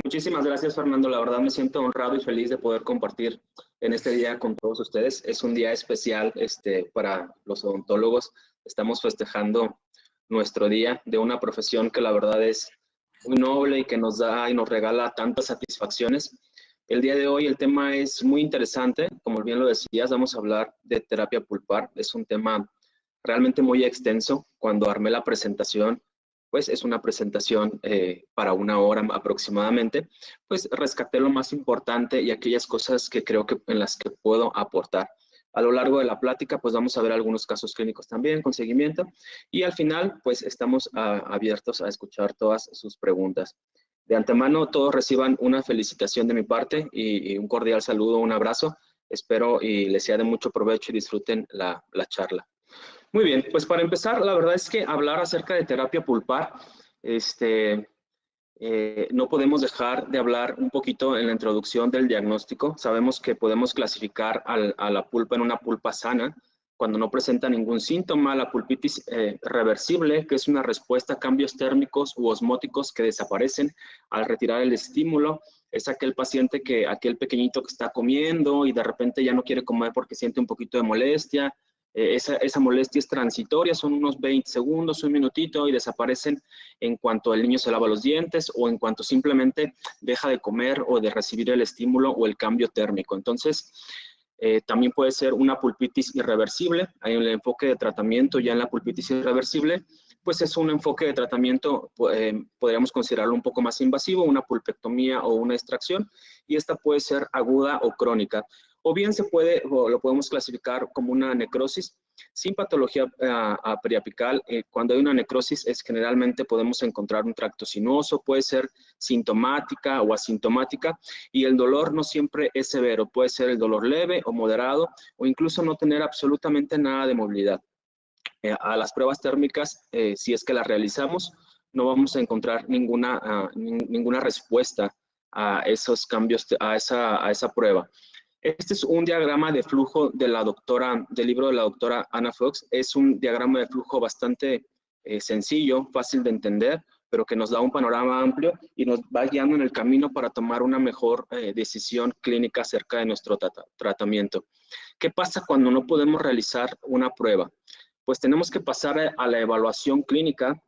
Muchísimas gracias, Fernando. La verdad me siento honrado y feliz de poder compartir en este día con todos ustedes. Es un día especial para los odontólogos. Estamos festejando nuestro día de una profesión que la verdad es muy noble y que nos da y nos regala tantas satisfacciones. El día de hoy el tema es muy interesante. Como bien lo decías, vamos a hablar de terapia pulpar. Es un tema realmente muy extenso. Cuando armé la presentación, pues es una presentación para 1 hora aproximadamente, pues rescaté lo más importante y aquellas cosas que creo que en las que puedo aportar. A lo largo de la plática, pues vamos a ver algunos casos clínicos también con seguimiento y al final, pues estamos abiertos a escuchar todas sus preguntas. De antemano, todos reciban una felicitación de mi parte y un cordial saludo, un abrazo. Espero y les sea de mucho provecho y disfruten la charla. Muy bien, pues para empezar, la verdad es que hablar acerca de terapia pulpar, no podemos dejar de hablar un poquito en la introducción del diagnóstico. Sabemos que podemos clasificar a la pulpa en una pulpa sana cuando no presenta ningún síntoma, la pulpitis reversible, que es una respuesta a cambios térmicos u osmóticos que desaparecen al retirar el estímulo. Es aquel paciente aquel pequeñito que está comiendo y de repente ya no quiere comer porque siente un poquito de molestia. Esa molestia es transitoria, son unos 20 segundos, un minutito y desaparecen en cuanto el niño se lava los dientes o en cuanto simplemente deja de comer o de recibir el estímulo o el cambio térmico. Entonces, también puede ser una pulpitis irreversible. Hay un enfoque de tratamiento ya en la pulpitis irreversible, pues es un enfoque de tratamiento, podríamos considerarlo un poco más invasivo, una pulpectomía o una extracción, y esta puede ser aguda o crónica. O bien lo podemos clasificar como una necrosis sin patología periapical. Cuando hay una necrosis, generalmente podemos encontrar un tracto sinuoso, puede ser sintomática o asintomática, y el dolor no siempre es severo, puede ser el dolor leve o moderado, o incluso no tener absolutamente nada de movilidad. A las pruebas térmicas, si es que las realizamos, no vamos a encontrar ninguna respuesta a esos cambios, a esa prueba. Este es un diagrama de flujo del libro de la doctora Anna Fox. Es un diagrama de flujo bastante sencillo, fácil de entender, pero que nos da un panorama amplio y nos va guiando en el camino para tomar una mejor decisión clínica acerca de nuestro tratamiento. ¿Qué pasa cuando no podemos realizar una prueba? Pues tenemos que pasar a la evaluación clínica.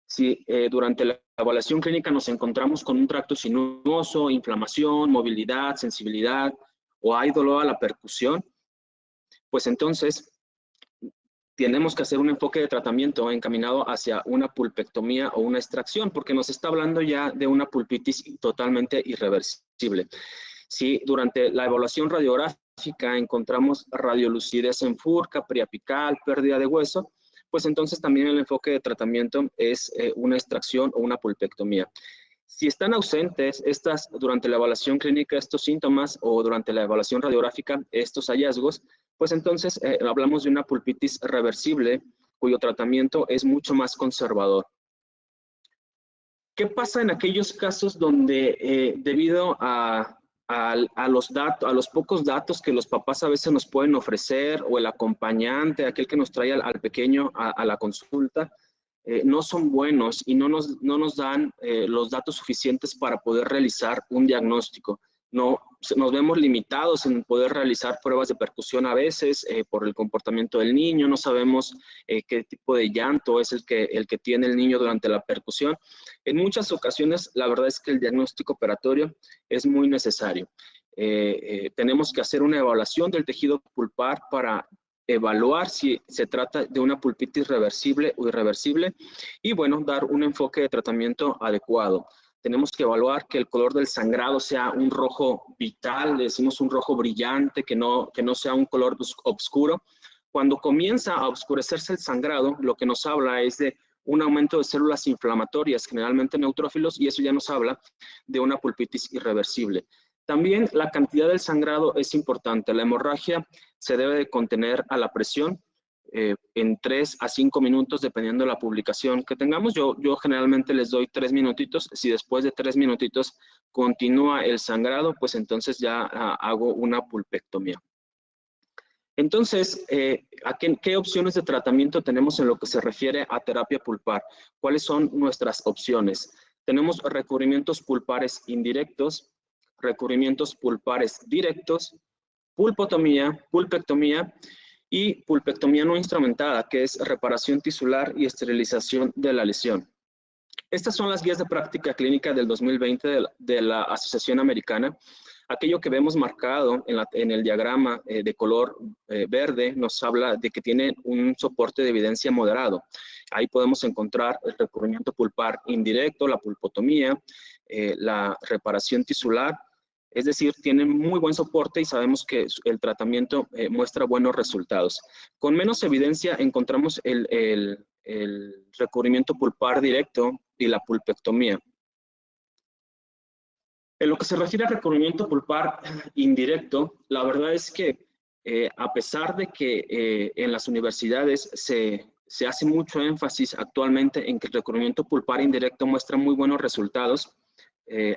Si durante la evaluación clínica nos encontramos con un tracto sinuoso, inflamación, movilidad, sensibilidad, o hay dolor a la percusión, pues entonces tenemos que hacer un enfoque de tratamiento encaminado hacia una pulpectomía o una extracción, porque nos está hablando ya de una pulpitis totalmente irreversible. Si durante la evaluación radiográfica encontramos radiolucidez en furca, periapical, pérdida de hueso, pues entonces también el enfoque de tratamiento es una extracción o una pulpectomía. Si están ausentes durante la evaluación clínica estos síntomas o durante la evaluación radiográfica estos hallazgos, pues entonces hablamos de una pulpitis reversible cuyo tratamiento es mucho más conservador. ¿Qué pasa en aquellos casos donde debido a los pocos datos que los papás a veces nos pueden ofrecer o el acompañante, aquel que nos trae al pequeño a la consulta, no son buenos y no nos dan los datos suficientes para poder realizar un diagnóstico? Nos vemos limitados en poder realizar pruebas de percusión a veces por el comportamiento del niño, no sabemos qué tipo de llanto es el que tiene el niño durante la percusión. En muchas ocasiones, la verdad es que el diagnóstico operatorio es muy necesario. Tenemos que hacer una evaluación del tejido pulpar para evaluar si se trata de una pulpitis reversible o irreversible y, bueno, dar un enfoque de tratamiento adecuado. Tenemos que evaluar que el color del sangrado sea un rojo vital, le decimos un rojo brillante, que no sea un color oscuro. Cuando comienza a oscurecerse el sangrado, lo que nos habla es de un aumento de células inflamatorias, generalmente neutrófilos, y eso ya nos habla de una pulpitis irreversible. También la cantidad del sangrado es importante. La hemorragia se debe de contener a la presión en 3 a 5 minutos, dependiendo de la publicación que tengamos. Yo generalmente les doy 3 minutitos. Si después de 3 minutitos continúa el sangrado, pues entonces ya hago una pulpectomía. Entonces, ¿qué opciones de tratamiento tenemos en lo que se refiere a terapia pulpar? ¿Cuáles son nuestras opciones? Tenemos recubrimientos pulpares indirectos, recubrimientos pulpares directos, pulpotomía, pulpectomía y pulpectomía no instrumentada, que es reparación tisular y esterilización de la lesión. Estas son las guías de práctica clínica del 2020 de la Asociación Americana. Aquello que vemos marcado en el diagrama de color verde nos habla de que tiene un soporte de evidencia moderado. Ahí podemos encontrar el recubrimiento pulpar indirecto, la pulpotomía, la reparación tisular. Es decir, tiene muy buen soporte y sabemos que el tratamiento muestra buenos resultados. Con menos evidencia encontramos el recubrimiento pulpar directo y la pulpectomía. En lo que se refiere al recubrimiento pulpar indirecto, la verdad es que a pesar de que en las universidades se hace mucho énfasis actualmente en que el recubrimiento pulpar indirecto muestra muy buenos resultados,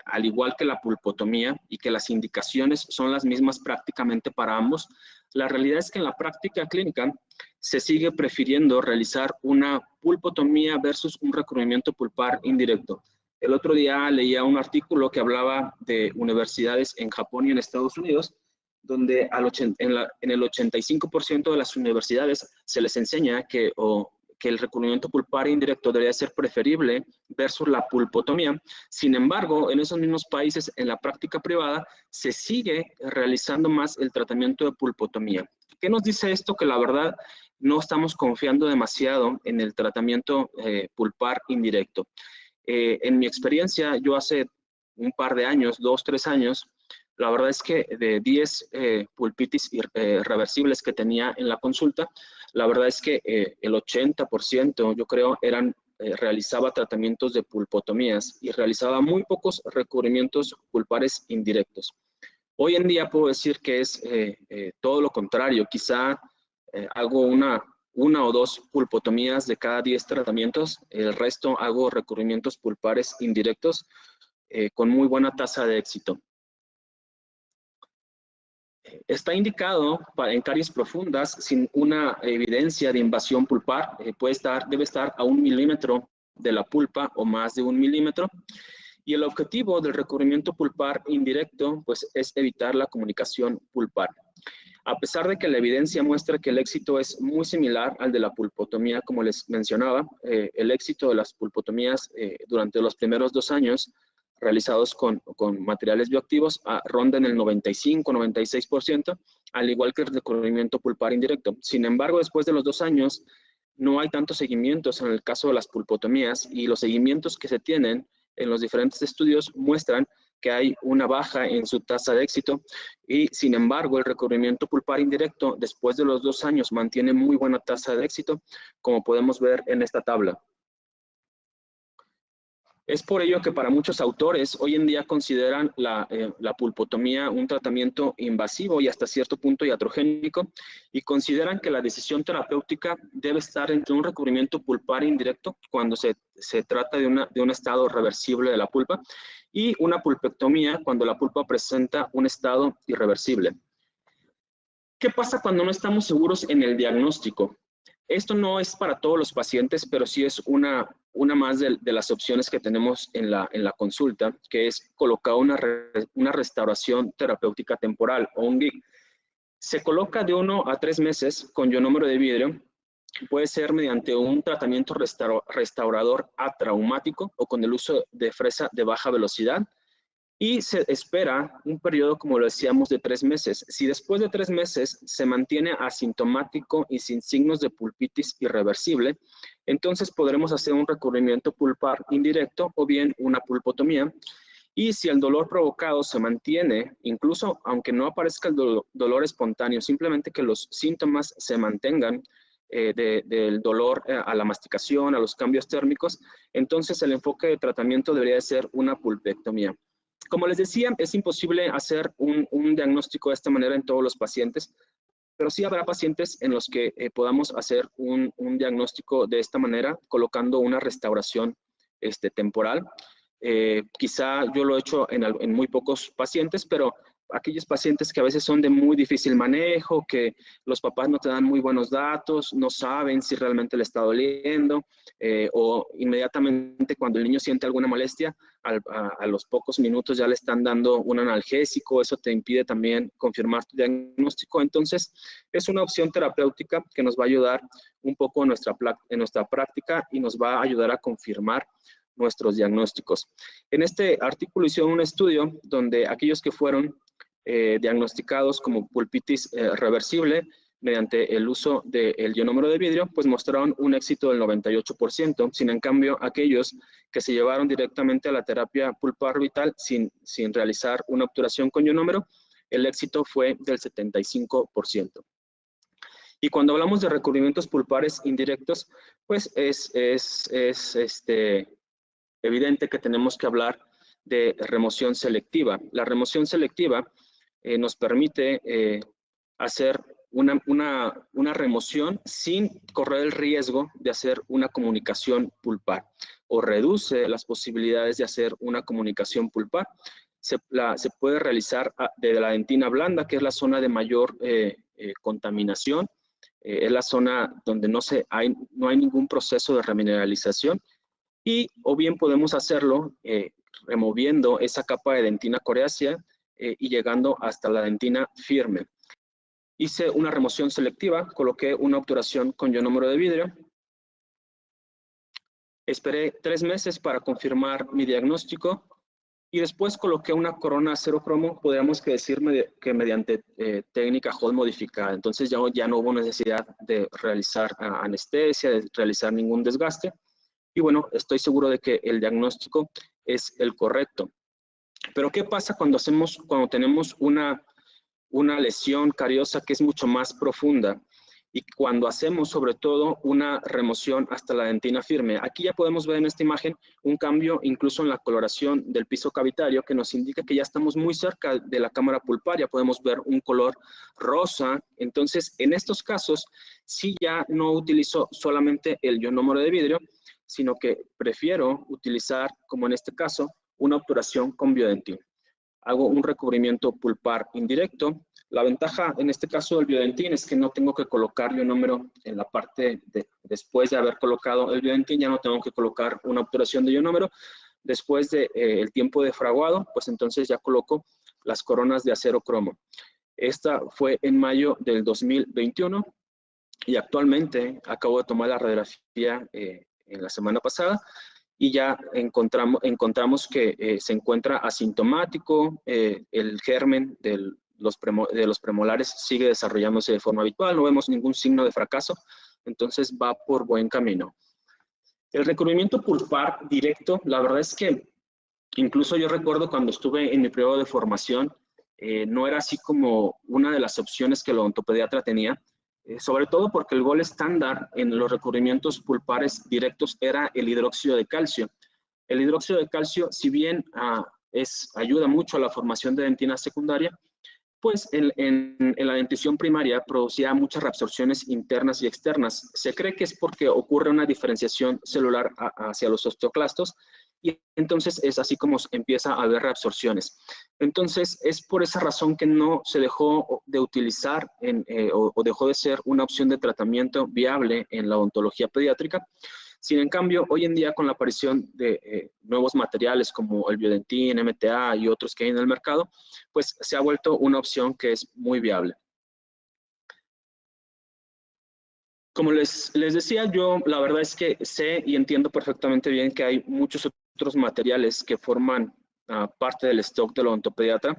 al igual que la pulpotomía, y que las indicaciones son las mismas prácticamente para ambos, la realidad es que en la práctica clínica se sigue prefiriendo realizar una pulpotomía versus un recubrimiento pulpar indirecto. El otro día leía un artículo que hablaba de universidades en Japón y en Estados Unidos, donde en el 85% de las universidades se les enseña que el recubrimiento pulpar indirecto debería ser preferible versus la pulpotomía. Sin embargo, en esos mismos países, en la práctica privada, se sigue realizando más el tratamiento de pulpotomía. ¿Qué nos dice esto? Que la verdad no estamos confiando demasiado en el tratamiento pulpar indirecto. En mi experiencia, yo hace un par de años, 2, 3 años, la verdad es que de 10 pulpitis reversibles que tenía en la consulta, la verdad es que el 80%, yo creo, realizaba tratamientos de pulpotomías y realizaba muy pocos recubrimientos pulpares indirectos. Hoy en día puedo decir que es todo lo contrario. Quizá hago una o dos pulpotomías de cada 10 tratamientos, el resto hago recubrimientos pulpares indirectos con muy buena tasa de éxito. Está indicado en caries profundas sin una evidencia de invasión pulpar, debe estar a 1 milímetro de la pulpa o más de 1 milímetro. Y el objetivo del recubrimiento pulpar indirecto pues, es evitar la comunicación pulpar. A pesar de que la evidencia muestra que el éxito es muy similar al de la pulpotomía, como les mencionaba, el éxito de las pulpotomías durante los primeros 2 años realizados con materiales bioactivos rondan el 95-96%, al igual que el recubrimiento pulpar indirecto. Sin embargo, después de los 2 años, no hay tantos seguimientos en el caso de las pulpotomías, y los seguimientos que se tienen en los diferentes estudios muestran que hay una baja en su tasa de éxito, y sin embargo el recubrimiento pulpar indirecto después de los 2 años mantiene muy buena tasa de éxito, como podemos ver en esta tabla. Es por ello que para muchos autores hoy en día consideran la pulpotomía un tratamiento invasivo y hasta cierto punto iatrogénico, y consideran que la decisión terapéutica debe estar entre un recubrimiento pulpar indirecto cuando se trata de un estado reversible de la pulpa, y una pulpectomía cuando la pulpa presenta un estado irreversible. ¿Qué pasa cuando no estamos seguros en el diagnóstico? Esto no es para todos los pacientes, pero sí es una más de las opciones que tenemos en la consulta, que es colocar una restauración terapéutica temporal o un GIG. Se coloca de 1 a 3 meses con ionómero de vidrio. Puede ser mediante un tratamiento restaurador atraumático o con el uso de fresa de baja velocidad. Y se espera un periodo, como lo decíamos, de 3 meses. Si después de 3 meses se mantiene asintomático y sin signos de pulpitis irreversible, entonces podremos hacer un recubrimiento pulpar indirecto o bien una pulpotomía. Y si el dolor provocado se mantiene, incluso aunque no aparezca el dolor espontáneo, simplemente que los síntomas se mantengan del dolor a la masticación, a los cambios térmicos, entonces el enfoque de tratamiento debería ser una pulpectomía. Como les decía, es imposible hacer un diagnóstico de esta manera en todos los pacientes, pero sí habrá pacientes en los que podamos hacer un diagnóstico de esta manera, colocando una restauración temporal. Quizá yo lo he hecho en muy pocos pacientes, pero aquellos pacientes que a veces son de muy difícil manejo, que los papás no te dan muy buenos datos, no saben si realmente le está doliendo, o inmediatamente cuando el niño siente alguna molestia, a los pocos minutos ya le están dando un analgésico, eso te impide también confirmar tu diagnóstico. Entonces, es una opción terapéutica que nos va a ayudar un poco en nuestra práctica y nos va a ayudar a confirmar nuestros diagnósticos. En este artículo hicieron un estudio donde aquellos que fueron diagnosticados como pulpitis reversible mediante el uso del ionómero de vidrio, pues mostraron un éxito del 98%. Sin en cambio, aquellos que se llevaron directamente a la terapia pulpar orbital sin realizar una obturación con ionómero, el éxito fue del 75%. Y cuando hablamos de recubrimientos pulpares indirectos, pues es evidente que tenemos que hablar de remoción selectiva. La remoción selectiva nos permite hacer una remoción sin correr el riesgo de hacer una comunicación pulpar, o reduce las posibilidades de hacer una comunicación pulpar. Se puede realizar de la dentina blanda, que es la zona de mayor contaminación, es la zona donde no hay ningún proceso de remineralización, o bien podemos hacerlo removiendo esa capa de dentina coriácea y llegando hasta la dentina firme. Hice una remoción selectiva, coloqué una obturación con ionómero de vidrio. Esperé 3 meses para confirmar mi diagnóstico y después coloqué una corona acero cromo, podríamos decir que mediante técnica Hall modificada. Entonces ya no hubo necesidad de realizar anestesia, de realizar ningún desgaste. Y bueno, estoy seguro de que el diagnóstico es el correcto. Pero ¿qué pasa cuando tenemos una lesión cariosa que es mucho más profunda y cuando hacemos sobre todo una remoción hasta la dentina firme? Aquí ya podemos ver en esta imagen un cambio incluso en la coloración del piso cavitario que nos indica que ya estamos muy cerca de la cámara pulparia, podemos ver un color rosa. Entonces, en estos casos, sí ya no utilizo solamente el ionómero de vidrio, sino que prefiero utilizar, como en este caso, una obturación con biodentín. Hago un recubrimiento pulpar indirecto. La ventaja en este caso del biodentín es que no tengo que colocar ionómero en la parte después de haber colocado el biodentín, ya no tengo que colocar una obturación de ionómero. Después del tiempo de fraguado, pues entonces ya coloco las coronas de acero cromo. Esta fue en mayo del 2021 y actualmente acabo de tomar la radiografía en la semana pasada y ya encontramos que se encuentra asintomático, el germen de los premolares sigue desarrollándose de forma habitual, no vemos ningún signo de fracaso, entonces va por buen camino. El recubrimiento pulpar directo, la verdad es que incluso yo recuerdo cuando estuve en mi periodo de formación, no era así como una de las opciones que el odontopediatra tenía, sobre todo porque el gol estándar en los recubrimientos pulpares directos era el hidróxido de calcio. El hidróxido de calcio, si bien ayuda mucho a la formación de dentina secundaria, pues en la dentición primaria producía muchas reabsorciones internas y externas. Se cree que es porque ocurre una diferenciación celular hacia los osteoclastos y entonces es así como empieza a haber reabsorciones. Entonces es por esa razón que no se dejó de utilizar o dejó de ser una opción de tratamiento viable en la odontología pediátrica. Sin en cambio, hoy en día con la aparición de nuevos materiales como el biodentín, MTA y otros que hay en el mercado, pues se ha vuelto una opción que es muy viable. Como les decía, yo la verdad es que sé y entiendo perfectamente bien que hay muchos otros materiales que forman parte del stock del odontopediatra.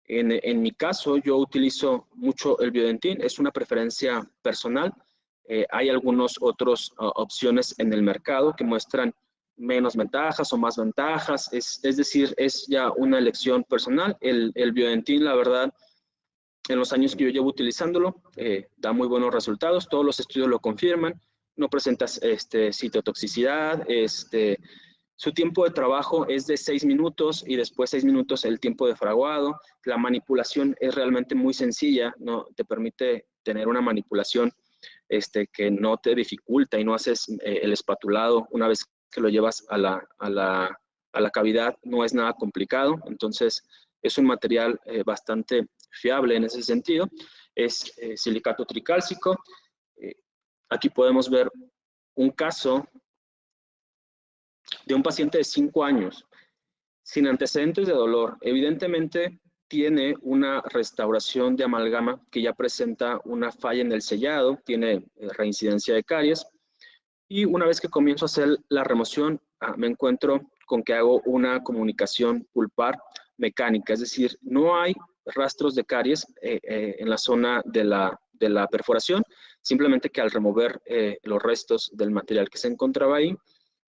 En mi caso, yo utilizo mucho el biodentín, es una preferencia personal. Hay algunas otras opciones en el mercado que muestran menos ventajas o más ventajas, es decir, es ya una elección personal. El biodentín, la verdad, en los años que yo llevo utilizándolo, da muy buenos resultados, todos los estudios lo confirman, no presenta citotoxicidad, su tiempo de trabajo es de 6 minutos y después 6 minutos el tiempo de fraguado. La manipulación es realmente muy sencilla, no te permite tener una manipulación que no te dificulta y no haces el espatulado una vez que lo llevas a la cavidad, no es nada complicado. Entonces, es un material bastante fiable en ese sentido. Es silicato tricálcico. Aquí podemos ver un caso de un paciente de 5 años, sin antecedentes de dolor. Evidentemente tiene una restauración de amalgama que ya presenta una falla en el sellado, tiene reincidencia de caries. Y una vez que comienzo a hacer la remoción, me encuentro con que hago una comunicación pulpar mecánica, es decir, no hay rastros de caries en la zona de la perforación, simplemente que al remover los restos del material que se encontraba ahí,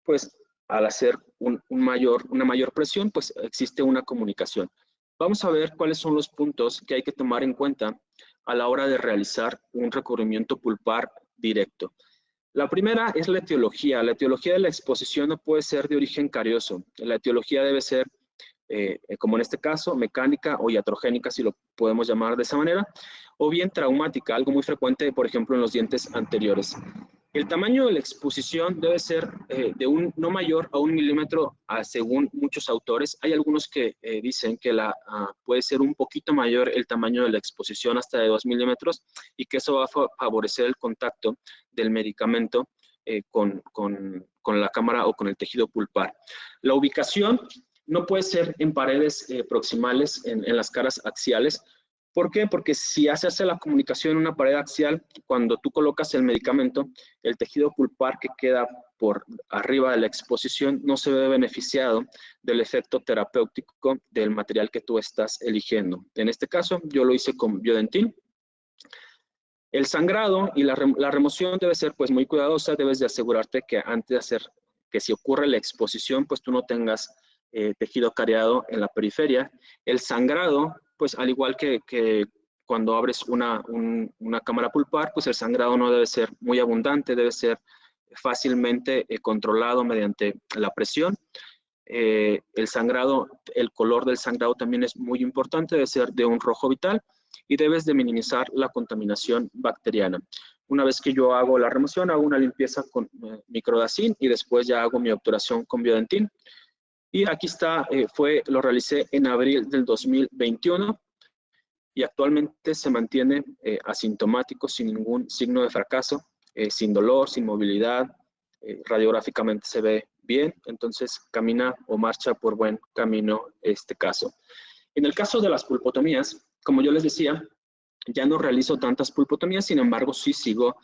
pues al hacer una mayor presión, pues existe una comunicación. Vamos a ver cuáles son los puntos que hay que tomar en cuenta a la hora de realizar un recubrimiento pulpar directo. La primera es la etiología. La etiología de la exposición no puede ser de origen carioso. La etiología debe ser, como en este caso, mecánica o iatrogénica, si lo podemos llamar de esa manera, o bien traumática, algo muy frecuente, por ejemplo, en los dientes anteriores. El tamaño de la exposición debe ser de no mayor a 1 milímetro, según muchos autores. Hay algunos que dicen que puede ser un poquito mayor el tamaño de la exposición, hasta de 2 milímetros, y que eso va a favorecer el contacto del medicamento con la cámara o con el tejido pulpar. La ubicación no puede ser en paredes proximales, en las caras axiales. ¿Por qué? Porque si hace la comunicación en una pared axial, cuando tú colocas el medicamento, el tejido pulpar que queda por arriba de la exposición no se ve beneficiado del efecto terapéutico del material que tú estás eligiendo. En este caso, yo lo hice con Biodentin. El sangrado y la remoción debe ser pues muy cuidadosa. Debes de asegurarte que antes de hacer, que si ocurre la exposición, pues tú no tengas tejido cariado en la periferia. El sangrado, pues al igual que cuando abres una cámara pulpar, pues el sangrado no debe ser muy abundante, debe ser fácilmente controlado mediante la presión. El sangrado, el color del sangrado también es muy importante, debe ser de un rojo vital, y debes de minimizar la contaminación bacteriana. Una vez que yo hago la remoción, hago una limpieza con microdacin y después ya hago mi obturación con Biodentin. Y aquí está, lo realicé en abril del 2021 y actualmente se mantiene asintomático, sin ningún signo de fracaso, sin dolor, sin movilidad, radiográficamente se ve bien, entonces camina o marcha por buen camino este caso. En el caso de las pulpotomías, como yo les decía, ya no realizo tantas pulpotomías, sin embargo sí sigo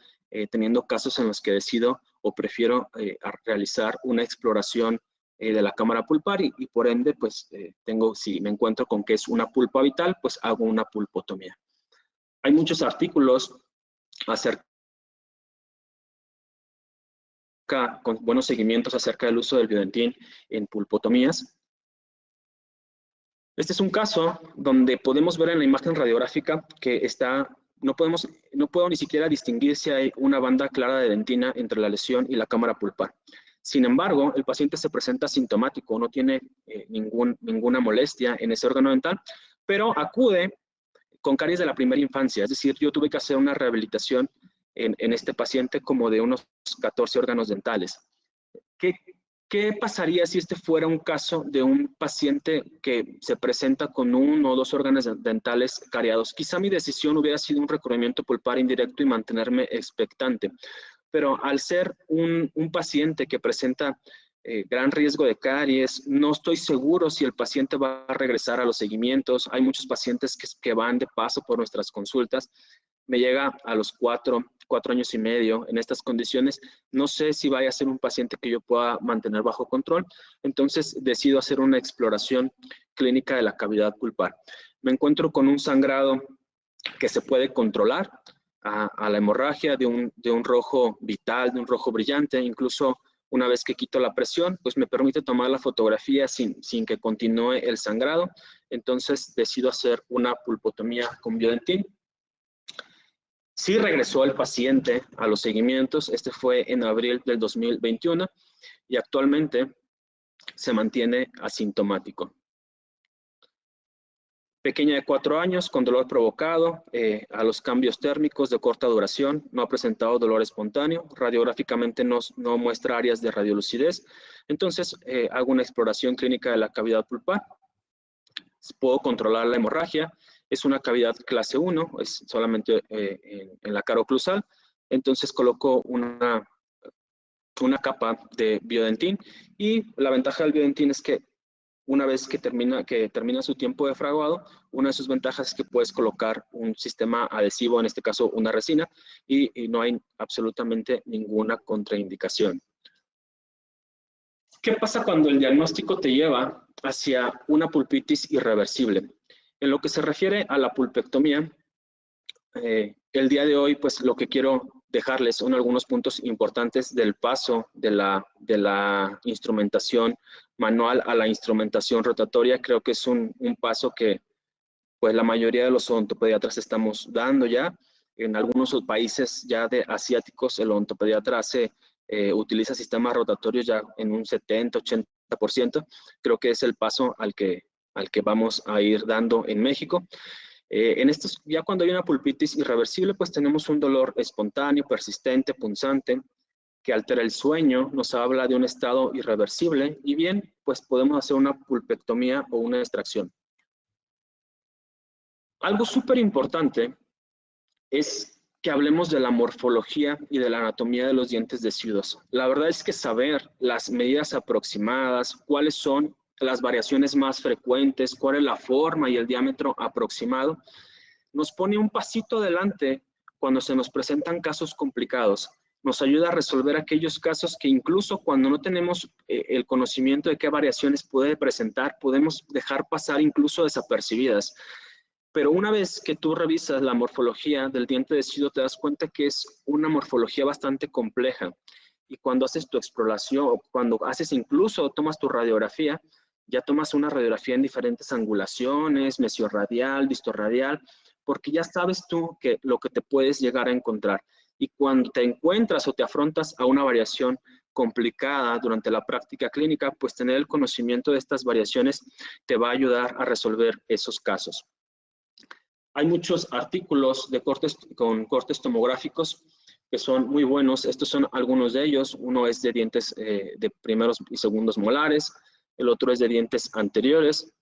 teniendo casos en los que decido o prefiero realizar una exploración de la cámara pulpar y por ende, pues si me encuentro con que es una pulpa vital, pues hago una pulpotomía. Hay muchos artículos acerca, con buenos seguimientos acerca del uso del Biodentin en pulpotomías. Este es un caso donde podemos ver en la imagen radiográfica que no puedo ni siquiera distinguir si hay una banda clara de dentina entre la lesión y la cámara pulpar. Sin embargo, el paciente se presenta asintomático, no tiene ninguna molestia en ese órgano dental, pero acude con caries de la primera infancia. Es decir, yo tuve que hacer una rehabilitación en este paciente como de unos 14 órganos dentales. ¿Qué pasaría si este fuera un caso de un paciente que se presenta con 1 o 2 órganos dentales cariados? Quizá mi decisión hubiera sido un recubrimiento pulpar indirecto y mantenerme expectante. Pero al ser un paciente que presenta gran riesgo de caries, no estoy seguro si el paciente va a regresar a los seguimientos. Hay muchos pacientes que van de paso por nuestras consultas. Me llega a los 4 años y medio en estas condiciones. No sé si vaya a ser un paciente que yo pueda mantener bajo control. Entonces decido hacer una exploración clínica de la cavidad pulpar. Me encuentro con un sangrado que se puede controlar a la hemorragia de un rojo vital, de un rojo brillante. Incluso una vez que quito la presión, pues me permite tomar la fotografía sin que continúe el sangrado. Entonces decido hacer una pulpotomía con Biodentin. Sí regresó el paciente a los seguimientos. Este fue en abril del 2021 y actualmente se mantiene asintomático. Pequeña de 4 años con dolor provocado a los cambios térmicos de corta duración, no ha presentado dolor espontáneo, radiográficamente no muestra áreas de radiolucidez. Entonces hago una exploración clínica de la cavidad pulpar. puedo controlar la hemorragia. Es una cavidad clase 1, es solamente en la cara oclusal. Entonces coloco una capa de biodentín, y la ventaja del biodentín es que una vez que termina su tiempo de fraguado, una de sus ventajas es que puedes colocar un sistema adhesivo, en este caso una resina, y no hay absolutamente ninguna contraindicación. ¿Qué pasa cuando el diagnóstico te lleva hacia una pulpitis irreversible? En lo que se refiere a la pulpectomía, el día de hoy, pues lo que quiero dejarles son algunos puntos importantes del paso de la instrumentación manual a la instrumentación rotatoria. Creo que es un paso que pues la mayoría de los odontopediatras estamos dando ya. En algunos países ya de asiáticos, el odontopediatra utiliza sistemas rotatorios ya en un 70-80%. Creo que es el paso al que vamos a ir dando en México. Ya cuando hay una pulpitis irreversible, pues tenemos un dolor espontáneo, persistente, punzante, que altera el sueño, nos habla de un estado irreversible, y bien, pues podemos hacer una pulpectomía o una extracción. Algo súper importante es que hablemos de la morfología y de la anatomía de los dientes deciduos. La verdad es que saber las medidas aproximadas, cuáles son las variaciones más frecuentes, cuál es la forma y el diámetro aproximado, nos pone un pasito adelante cuando se nos presentan casos complicados. Nos ayuda a resolver aquellos casos que incluso cuando no tenemos el conocimiento de qué variaciones puede presentar, podemos dejar pasar incluso desapercibidas. Pero una vez que tú revisas la morfología del diente deciduo, te das cuenta que es una morfología bastante compleja. Y cuando haces tu exploración, o cuando haces incluso, tomas tu radiografía, ya tomas una radiografía en diferentes angulaciones, mesiorradial, distorradial, porque ya sabes tú lo que te puedes llegar a encontrar. Y cuando te encuentras o te afrontas a una variación complicada durante la práctica clínica, pues tener el conocimiento de estas variaciones te va a ayudar a resolver esos casos. Hay muchos artículos con cortes tomográficos que son muy buenos. Estos son algunos de ellos. Uno es de dientes de primeros y segundos molares. El otro es de dientes anteriores.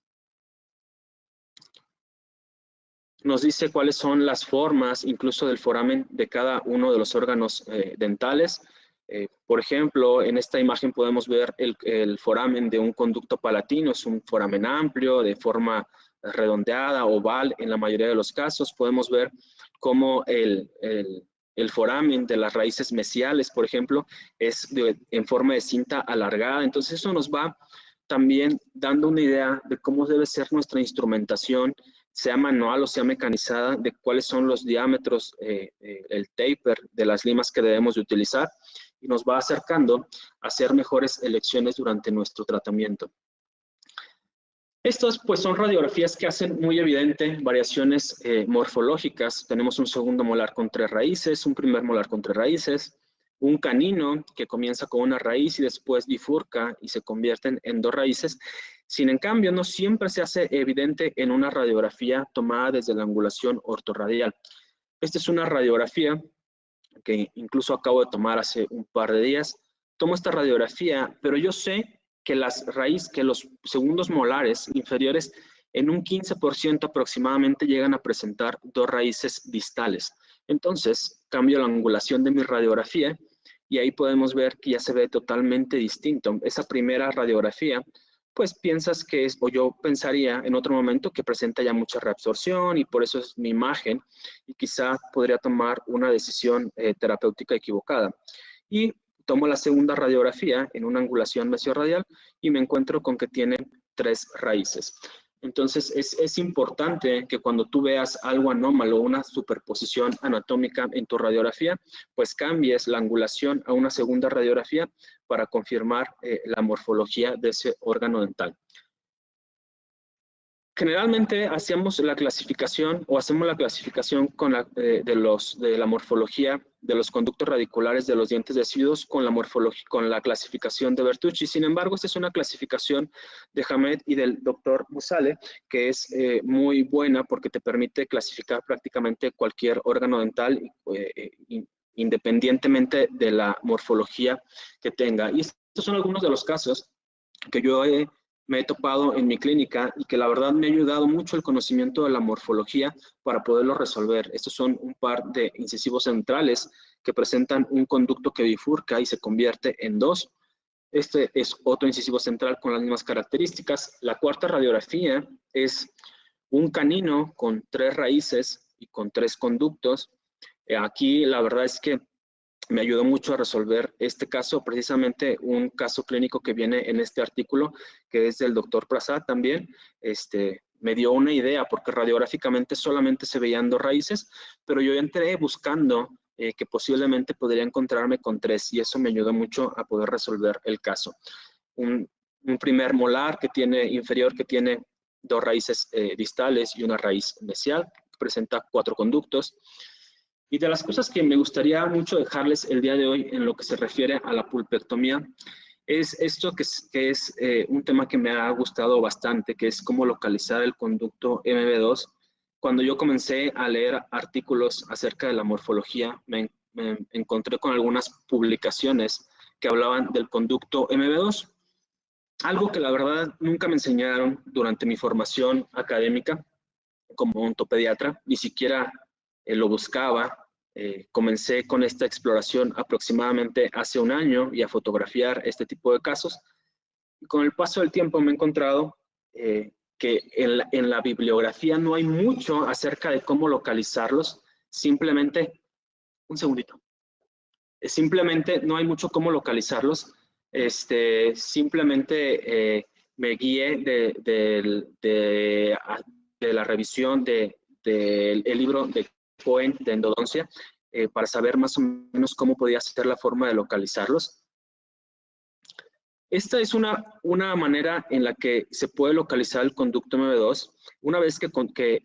Nos dice cuáles son las formas, incluso del foramen de cada uno de los órganos dentales. Por ejemplo, en esta imagen podemos ver el foramen de un conducto palatino. Es un foramen amplio, de forma redondeada, oval en la mayoría de los casos. Podemos ver cómo el foramen de las raíces mesiales, por ejemplo, es en forma de cinta alargada. Entonces eso nos va también dando una idea de cómo debe ser nuestra instrumentación, sea manual o sea mecanizada, de cuáles son los diámetros, el taper de las limas que debemos de utilizar, y nos va acercando a hacer mejores elecciones durante nuestro tratamiento. Estas pues son radiografías que hacen muy evidente variaciones morfológicas. Tenemos un segundo molar con 3 raíces, un primer molar con 3 raíces, un canino que comienza con una raíz y después bifurca y se convierten en 2 raíces. Sin en cambio, no siempre se hace evidente en una radiografía tomada desde la angulación ortorradial. Esta es una radiografía que incluso acabo de tomar hace un par de días. Tomo esta radiografía, pero yo sé que los segundos molares inferiores en un 15% aproximadamente llegan a presentar 2 raíces distales. Entonces, cambio la angulación de mi radiografía y ahí podemos ver que ya se ve totalmente distinto. Esa primera radiografía, pues piensas que es, o yo pensaría en otro momento que presenta ya mucha reabsorción y por eso es mi imagen, y quizá podría tomar una decisión terapéutica equivocada. Y tomo la segunda radiografía en una angulación mesiorradial y me encuentro con que tiene 3 raíces. Entonces, es importante que cuando tú veas algo anómalo, una superposición anatómica en tu radiografía, pues cambies la angulación a una segunda radiografía para confirmar la morfología de ese órgano dental. Generalmente hacemos la clasificación con de la morfología de los conductos radiculares de los dientes deciduos con la clasificación de Bertucci. Sin embargo, esta es una clasificación de Hamed y del doctor Musale, que es muy buena porque te permite clasificar prácticamente cualquier órgano dental independientemente de la morfología que tenga. Y estos son algunos de los casos que yo he me he topado en mi clínica y que la verdad me ha ayudado mucho el conocimiento de la morfología para poderlo resolver. Estos son un par de incisivos centrales que presentan un conducto que bifurca y se convierte en dos. Este es otro incisivo central con las mismas características. La cuarta radiografía es un canino con 3 raíces y con 3 conductos. Aquí la verdad es que me ayudó mucho a resolver este caso, precisamente un caso clínico que viene en este artículo, que es del doctor Prasad también. Me dio una idea, porque radiográficamente solamente se veían 2 raíces, pero yo entré buscando que posiblemente podría encontrarme con 3, y eso me ayudó mucho a poder resolver el caso. Un primer molar que tiene, inferior, que tiene 2 raíces distales y una raíz mesial, presenta 4 conductos. Y de las cosas que me gustaría mucho dejarles el día de hoy en lo que se refiere a la pulpectomía, es esto que es un tema que me ha gustado bastante, que es cómo localizar el conducto MB2. Cuando yo comencé a leer artículos acerca de la morfología, me encontré con algunas publicaciones que hablaban del conducto MB2, algo que la verdad nunca me enseñaron durante mi formación académica como odontopediatra, ni siquiera lo buscaba. Comencé con esta exploración aproximadamente hace un año y a fotografiar este tipo de casos. Y con el paso del tiempo me he encontrado que en la bibliografía no hay mucho acerca de cómo localizarlos. Simplemente, un segundito, simplemente no hay mucho cómo localizarlos. Simplemente me guié de la revisión del libro de Cohen de endodoncia para saber más o menos cómo podía ser la forma de localizarlos. Esta es una manera en la que se puede localizar el conducto MB2. Una vez que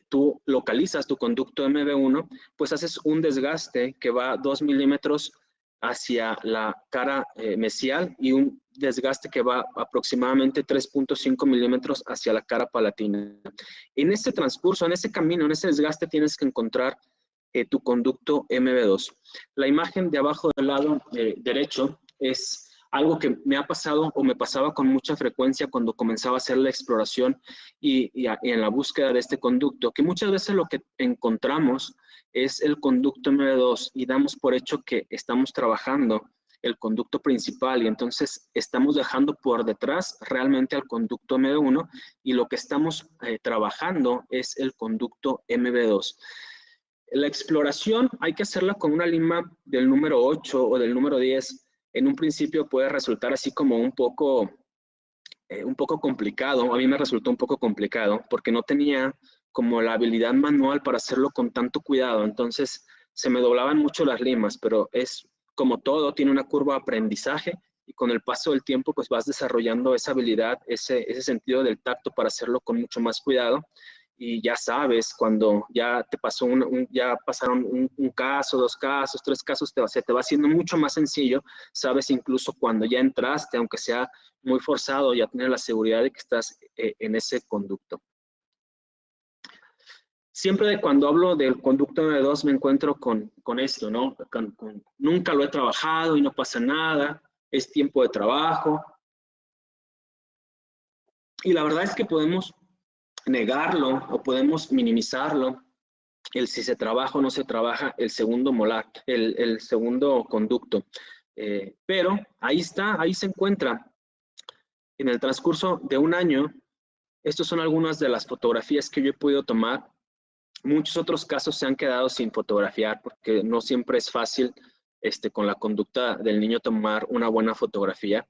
tú localizas tu conducto MB1, pues haces un desgaste que va 2 milímetros hacia la cara mesial y un desgaste que va aproximadamente 3.5 milímetros hacia la cara palatina. En ese transcurso, en ese camino, en ese desgaste, tienes que encontrar tu conducto MB2. La imagen de abajo del lado derecho es algo que me ha pasado o me pasaba con mucha frecuencia cuando comenzaba a hacer la exploración y en la búsqueda de este conducto, que muchas veces lo que encontramos es el conducto MB2 y damos por hecho que estamos trabajando el conducto principal y entonces estamos dejando por detrás realmente al conducto MB1 y lo que estamos trabajando es el conducto MB2. La exploración hay que hacerla con una lima del número 8 o del número 10. En un principio puede resultar así como un poco complicado. A mí me resultó un poco complicado porque no tenía como la habilidad manual para hacerlo con tanto cuidado. Entonces se me doblaban mucho las limas, pero es como todo, tiene una curva de aprendizaje y con el paso del tiempo pues vas desarrollando esa habilidad, ese sentido del tacto para hacerlo con mucho más cuidado. Y ya sabes, cuando ya te pasó ya pasaron un caso, 2 casos, 3 casos, se te va haciendo mucho más sencillo. Sabes incluso cuando ya entraste, aunque sea muy forzado, ya tienes la seguridad de que estás en ese conducto. Siempre cuando hablo del conducto MB2 me encuentro con esto, ¿no? Nunca lo he trabajado y no pasa nada, es tiempo de trabajo. Y la verdad es que podemos negarlo o podemos minimizarlo, si se trabaja o no se trabaja el segundo molar, el segundo conducto. Pero ahí está, ahí se encuentra. En el transcurso de un año, estas son algunas de las fotografías que yo he podido tomar. Muchos otros casos se han quedado sin fotografiar porque no siempre es fácil con la conducta del niño tomar una buena fotografía,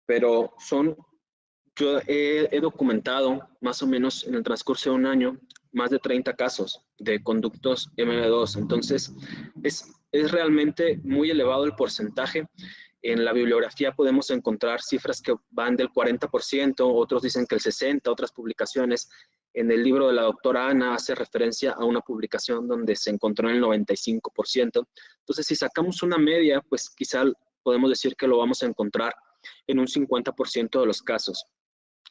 pero yo he documentado más o menos en el transcurso de un año más de 30 casos de conductos MB2. Entonces, es realmente muy elevado el porcentaje. En la bibliografía podemos encontrar cifras que van del 40%, otros dicen que el 60%, otras publicaciones. En el libro de la doctora Ana hace referencia a una publicación donde se encontró en el 95%. Entonces, si sacamos una media, pues quizá podemos decir que lo vamos a encontrar en un 50% de los casos.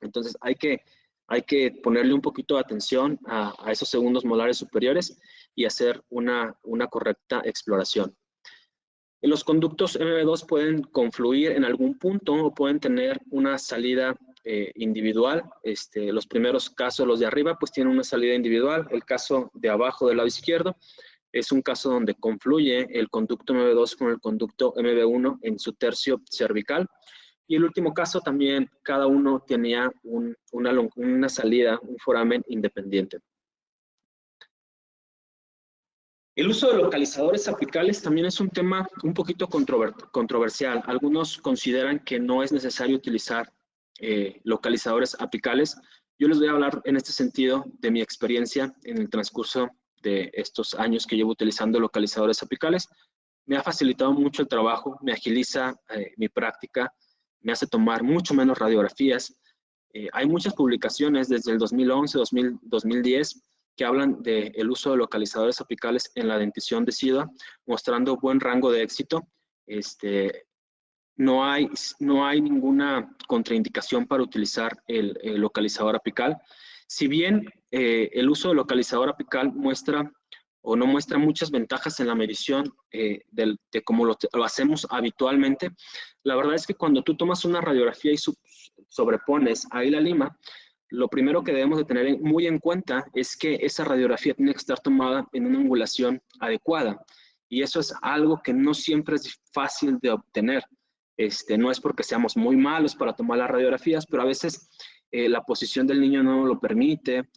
Entonces hay que ponerle un poquito de atención a esos segundos molares superiores y hacer una correcta exploración. Los conductos MB2 pueden confluir en algún punto o pueden tener una salida individual. Los primeros casos, los de arriba, pues tienen una salida individual. El caso de abajo del lado izquierdo es un caso donde confluye el conducto MB2 con el conducto MB1 en su tercio cervical. Y el último caso también, cada uno tenía una salida, un foramen independiente. El uso de localizadores apicales también es un tema un poquito controversial. Algunos consideran que no es necesario utilizar localizadores apicales. Yo les voy a hablar en este sentido de mi experiencia en el transcurso de estos años que llevo utilizando localizadores apicales. Me ha facilitado mucho el trabajo, me agiliza mi práctica, me hace tomar mucho menos radiografías. Hay muchas publicaciones desde el 2011, 2010, que hablan del uso de localizadores apicales en la dentición decidua, mostrando buen rango de éxito. No hay ninguna contraindicación para utilizar el localizador apical. Si bien el uso de localizador apical muestra o no muestra muchas ventajas en la medición de cómo lo hacemos habitualmente, la verdad es que cuando tú tomas una radiografía y sobrepones ahí la lima, lo primero que debemos de tener muy en cuenta es que esa radiografía tiene que estar tomada en una angulación adecuada. Y eso es algo que no siempre es fácil de obtener. No es porque seamos muy malos para tomar las radiografías, pero a veces la posición del niño no lo permite.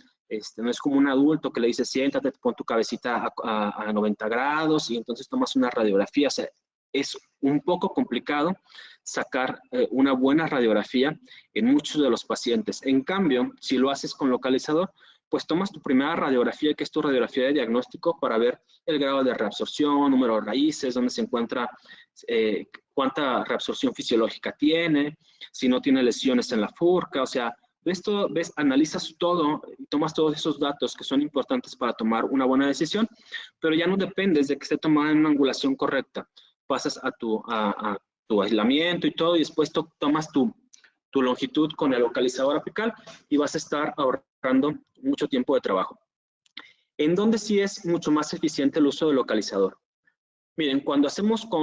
No es como un adulto que le dice, siéntate, pon tu cabecita a 90 grados y entonces tomas una radiografía. O sea, es un poco complicado sacar una buena radiografía en muchos de los pacientes. En cambio, si lo haces con localizador, pues tomas tu primera radiografía, que es tu radiografía de diagnóstico, para ver el grado de reabsorción, número de raíces, dónde se encuentra, cuánta reabsorción fisiológica tiene, si no tiene lesiones en la furca. O sea, analizas todo y tomas todos esos datos que son importantes para tomar una buena decisión, pero ya no dependes de que esté tomada en una angulación correcta. Pasas a tu aislamiento y todo, y después tomas tu longitud con el localizador apical y vas a estar ahorrando mucho tiempo de trabajo. ¿En dónde sí es mucho más eficiente el uso del localizador? Miren, cuando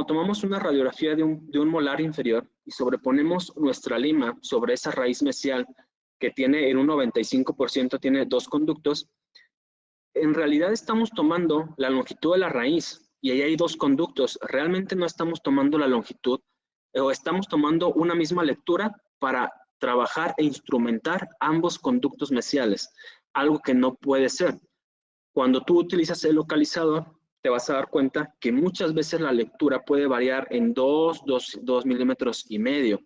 tomamos una radiografía de un molar inferior y sobreponemos nuestra lima sobre esa raíz mesial que tiene en un 95% tiene dos conductos, en realidad estamos tomando la longitud de la raíz y ahí hay dos conductos. Realmente no estamos tomando la longitud o estamos tomando una misma lectura para trabajar e instrumentar ambos conductos mesiales, algo que no puede ser. Cuando tú utilizas el localizador, te vas a dar cuenta que muchas veces la lectura puede variar en 2 milímetros y medio.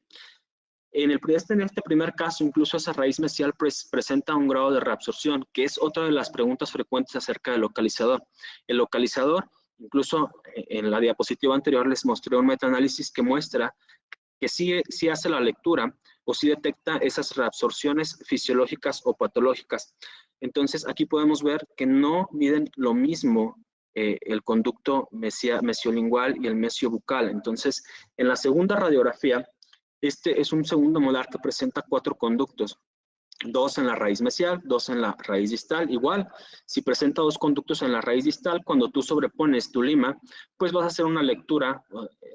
En este primer caso, incluso esa raíz mesial presenta un grado de reabsorción, que es otra de las preguntas frecuentes acerca del localizador. El localizador, incluso en la diapositiva anterior les mostré un metaanálisis que muestra que sí hace la lectura o sí detecta esas reabsorciones fisiológicas o patológicas. Entonces, aquí podemos ver que no miden lo mismo el conducto mesiolingual y el mesiobucal. Entonces, en la segunda radiografía, este es un segundo molar que presenta 4 conductos, 2 en la raíz mesial, 2 en la raíz distal. Igual, si presenta 2 conductos en la raíz distal, cuando tú sobrepones tu lima, pues vas a hacer una lectura,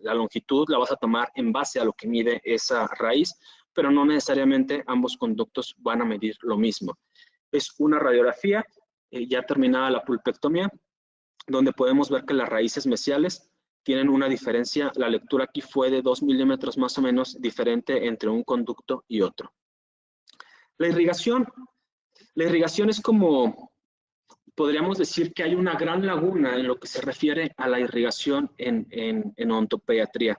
la longitud la vas a tomar en base a lo que mide esa raíz, pero no necesariamente ambos conductos van a medir lo mismo. Es una radiografía ya terminada la pulpectomía, donde podemos ver que las raíces mesiales tienen una diferencia. La lectura aquí fue de 2 milímetros más o menos diferente entre un conducto y otro. La irrigación es como, podríamos decir que hay una gran laguna en lo que se refiere a la irrigación en odontopediatría.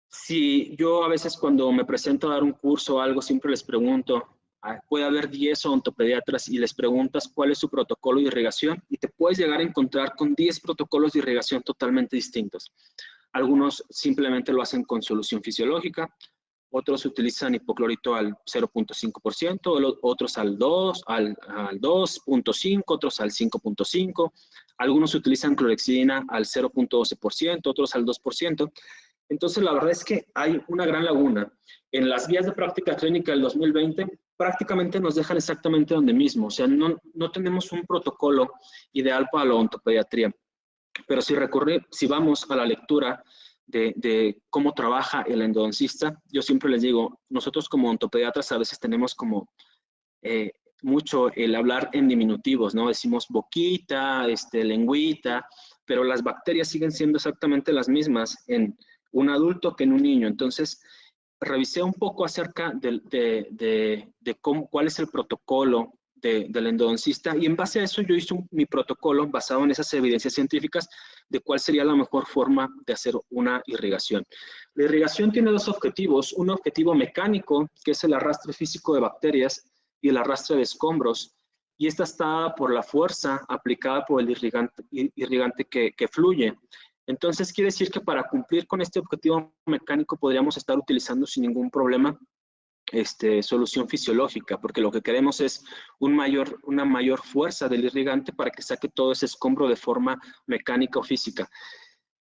Si yo a veces cuando me presento a dar un curso o algo, siempre les pregunto, puede haber 10 odontopediatras y les preguntas cuál es su protocolo de irrigación y te puedes llegar a encontrar con 10 protocolos de irrigación totalmente distintos. Algunos simplemente lo hacen con solución fisiológica, otros utilizan hipoclorito al 0.5%, otros al 2.5%, otros al 5.5%, algunos utilizan clorexidina al 0.12%, otros al 2%. Entonces, la verdad es que hay una gran laguna. En las guías de práctica clínica del 2020, prácticamente nos dejan exactamente donde mismo. O sea, no tenemos un protocolo ideal para la odontopediatría. Pero si vamos a la lectura de cómo trabaja el endodoncista. Yo siempre les digo, nosotros como odontopediatras a veces tenemos como mucho el hablar en diminutivos, ¿no? Decimos boquita, lengüita, pero las bacterias siguen siendo exactamente las mismas en un adulto que en un niño. Entonces, revisé un poco acerca de cuál es el protocolo del endodoncista y en base a eso yo hice mi protocolo basado en esas evidencias científicas de cuál sería la mejor forma de hacer una irrigación. La irrigación tiene dos objetivos, un objetivo mecánico, que es el arrastre físico de bacterias y el arrastre de escombros, y esta está dada por la fuerza aplicada por el irrigante que fluye. Entonces, quiere decir que para cumplir con este objetivo mecánico podríamos estar utilizando sin ningún problema solución fisiológica, porque lo que queremos es una mayor fuerza del irrigante para que saque todo ese escombro de forma mecánica o física.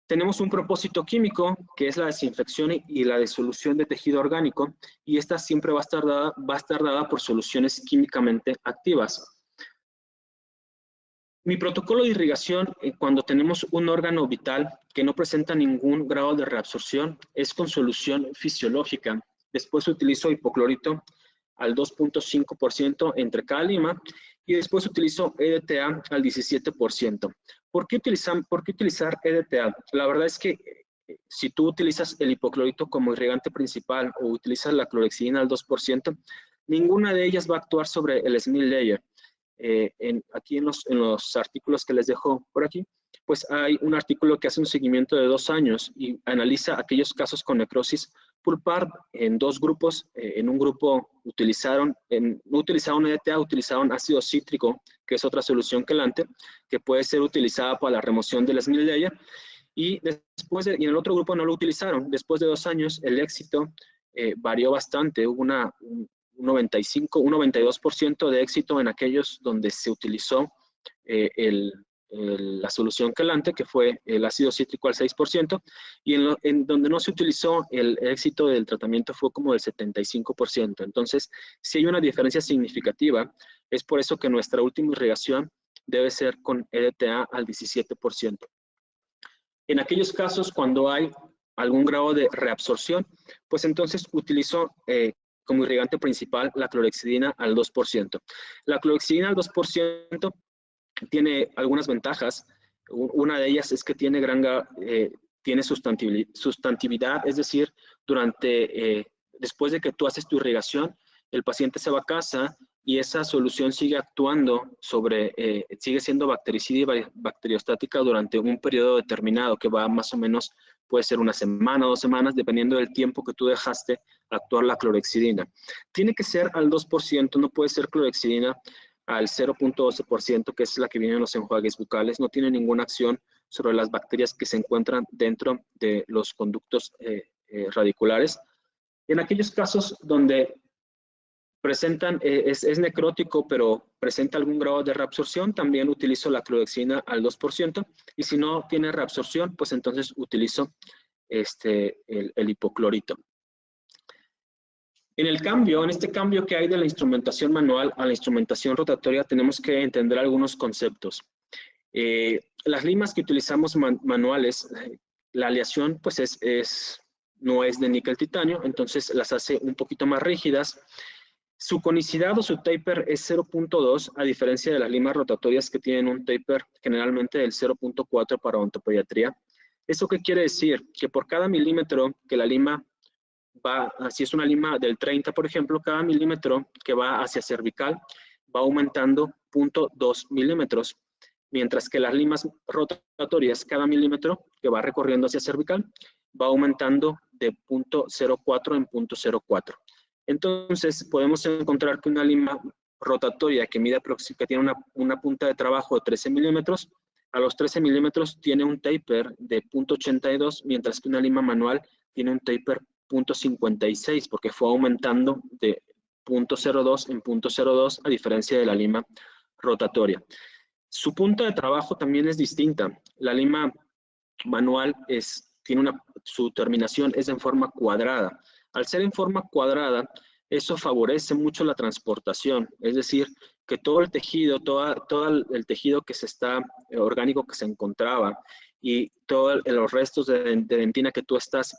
Tenemos un propósito químico, que es la desinfección y la disolución de tejido orgánico, y esta siempre va a estar dada por soluciones químicamente activas. Mi protocolo de irrigación, cuando tenemos un órgano vital que no presenta ningún grado de reabsorción, es con solución fisiológica. Después utilizo hipoclorito al 2.5% entre cada lima y después utilizo EDTA al 17%. ¿Por qué utilizar EDTA? La verdad es que si tú utilizas el hipoclorito como irrigante principal o utilizas la clorhexidina al 2%, ninguna de ellas va a actuar sobre el Smith layer. Aquí en los artículos que les dejo por aquí, pues hay un artículo que hace un seguimiento de 2 años y analiza aquellos casos con necrosis pulpar en 2 grupos. En un grupo no utilizaron EDTA, utilizaron ácido cítrico, que es otra solución quelante, que puede ser utilizada para la remoción del Smith layer, y en el otro grupo no lo utilizaron. Después de 2 años, el éxito varió bastante. Hubo un 92% de éxito en aquellos donde se utilizó la solución quelante, que fue el ácido cítrico al 6%, y en donde no se utilizó, el éxito del tratamiento fue como del 75%. Entonces, si hay una diferencia significativa, es por eso que nuestra última irrigación debe ser con EDTA al 17%. En aquellos casos cuando hay algún grado de reabsorción, pues entonces utilizo como irrigante principal la clorhexidina al 2%. La clorhexidina al 2% tiene algunas ventajas. Una de ellas es que tiene tiene sustantividad, es decir, después de que tú haces tu irrigación, el paciente se va a casa y esa solución sigue actuando sigue siendo bactericida y bacteriostática durante un periodo determinado que va más o menos, puede ser 1 semana, 2 semanas, dependiendo del tiempo que tú dejaste actuar la clorhexidina. Tiene que ser al 2%, no puede ser clorhexidina al 0.12%, que es la que viene en los enjuagues bucales. No tiene ninguna acción sobre las bacterias que se encuentran dentro de los conductos radiculares. En aquellos casos donde es necrótico, pero presenta algún grado de reabsorción, también utilizo la clorhexidina al 2%, y si no tiene reabsorción, pues entonces utilizo el hipoclorito. En este cambio que hay de la instrumentación manual a la instrumentación rotatoria, tenemos que entender algunos conceptos. Las limas que utilizamos manuales, la aleación pues no es de níquel titanio, entonces las hace un poquito más rígidas. Su conicidad o su taper es 0.2, a diferencia de las limas rotatorias que tienen un taper generalmente del 0.4 para odontopediatría. ¿Eso qué quiere decir? Que por cada milímetro que la lima si es una lima del 30, por ejemplo, cada milímetro que va hacia cervical va aumentando 0.2 milímetros, mientras que las limas rotatorias, cada milímetro que va recorriendo hacia cervical, va aumentando de 0.04 en 0.04. Entonces, podemos encontrar que una lima rotatoria que tiene una punta de trabajo de 13 milímetros, a los 13 milímetros tiene un taper de 0.82, mientras que una lima manual tiene un taper 0.56, porque fue aumentando de 0.02 en 0.02, a diferencia de la lima rotatoria. Su punta de trabajo también es distinta. La lima manual su terminación es en forma cuadrada. Al ser en forma cuadrada, eso favorece mucho la transportación, es decir, que todo el tejido, todo el tejido orgánico que se encontraba y todos los restos de dentina que tú estás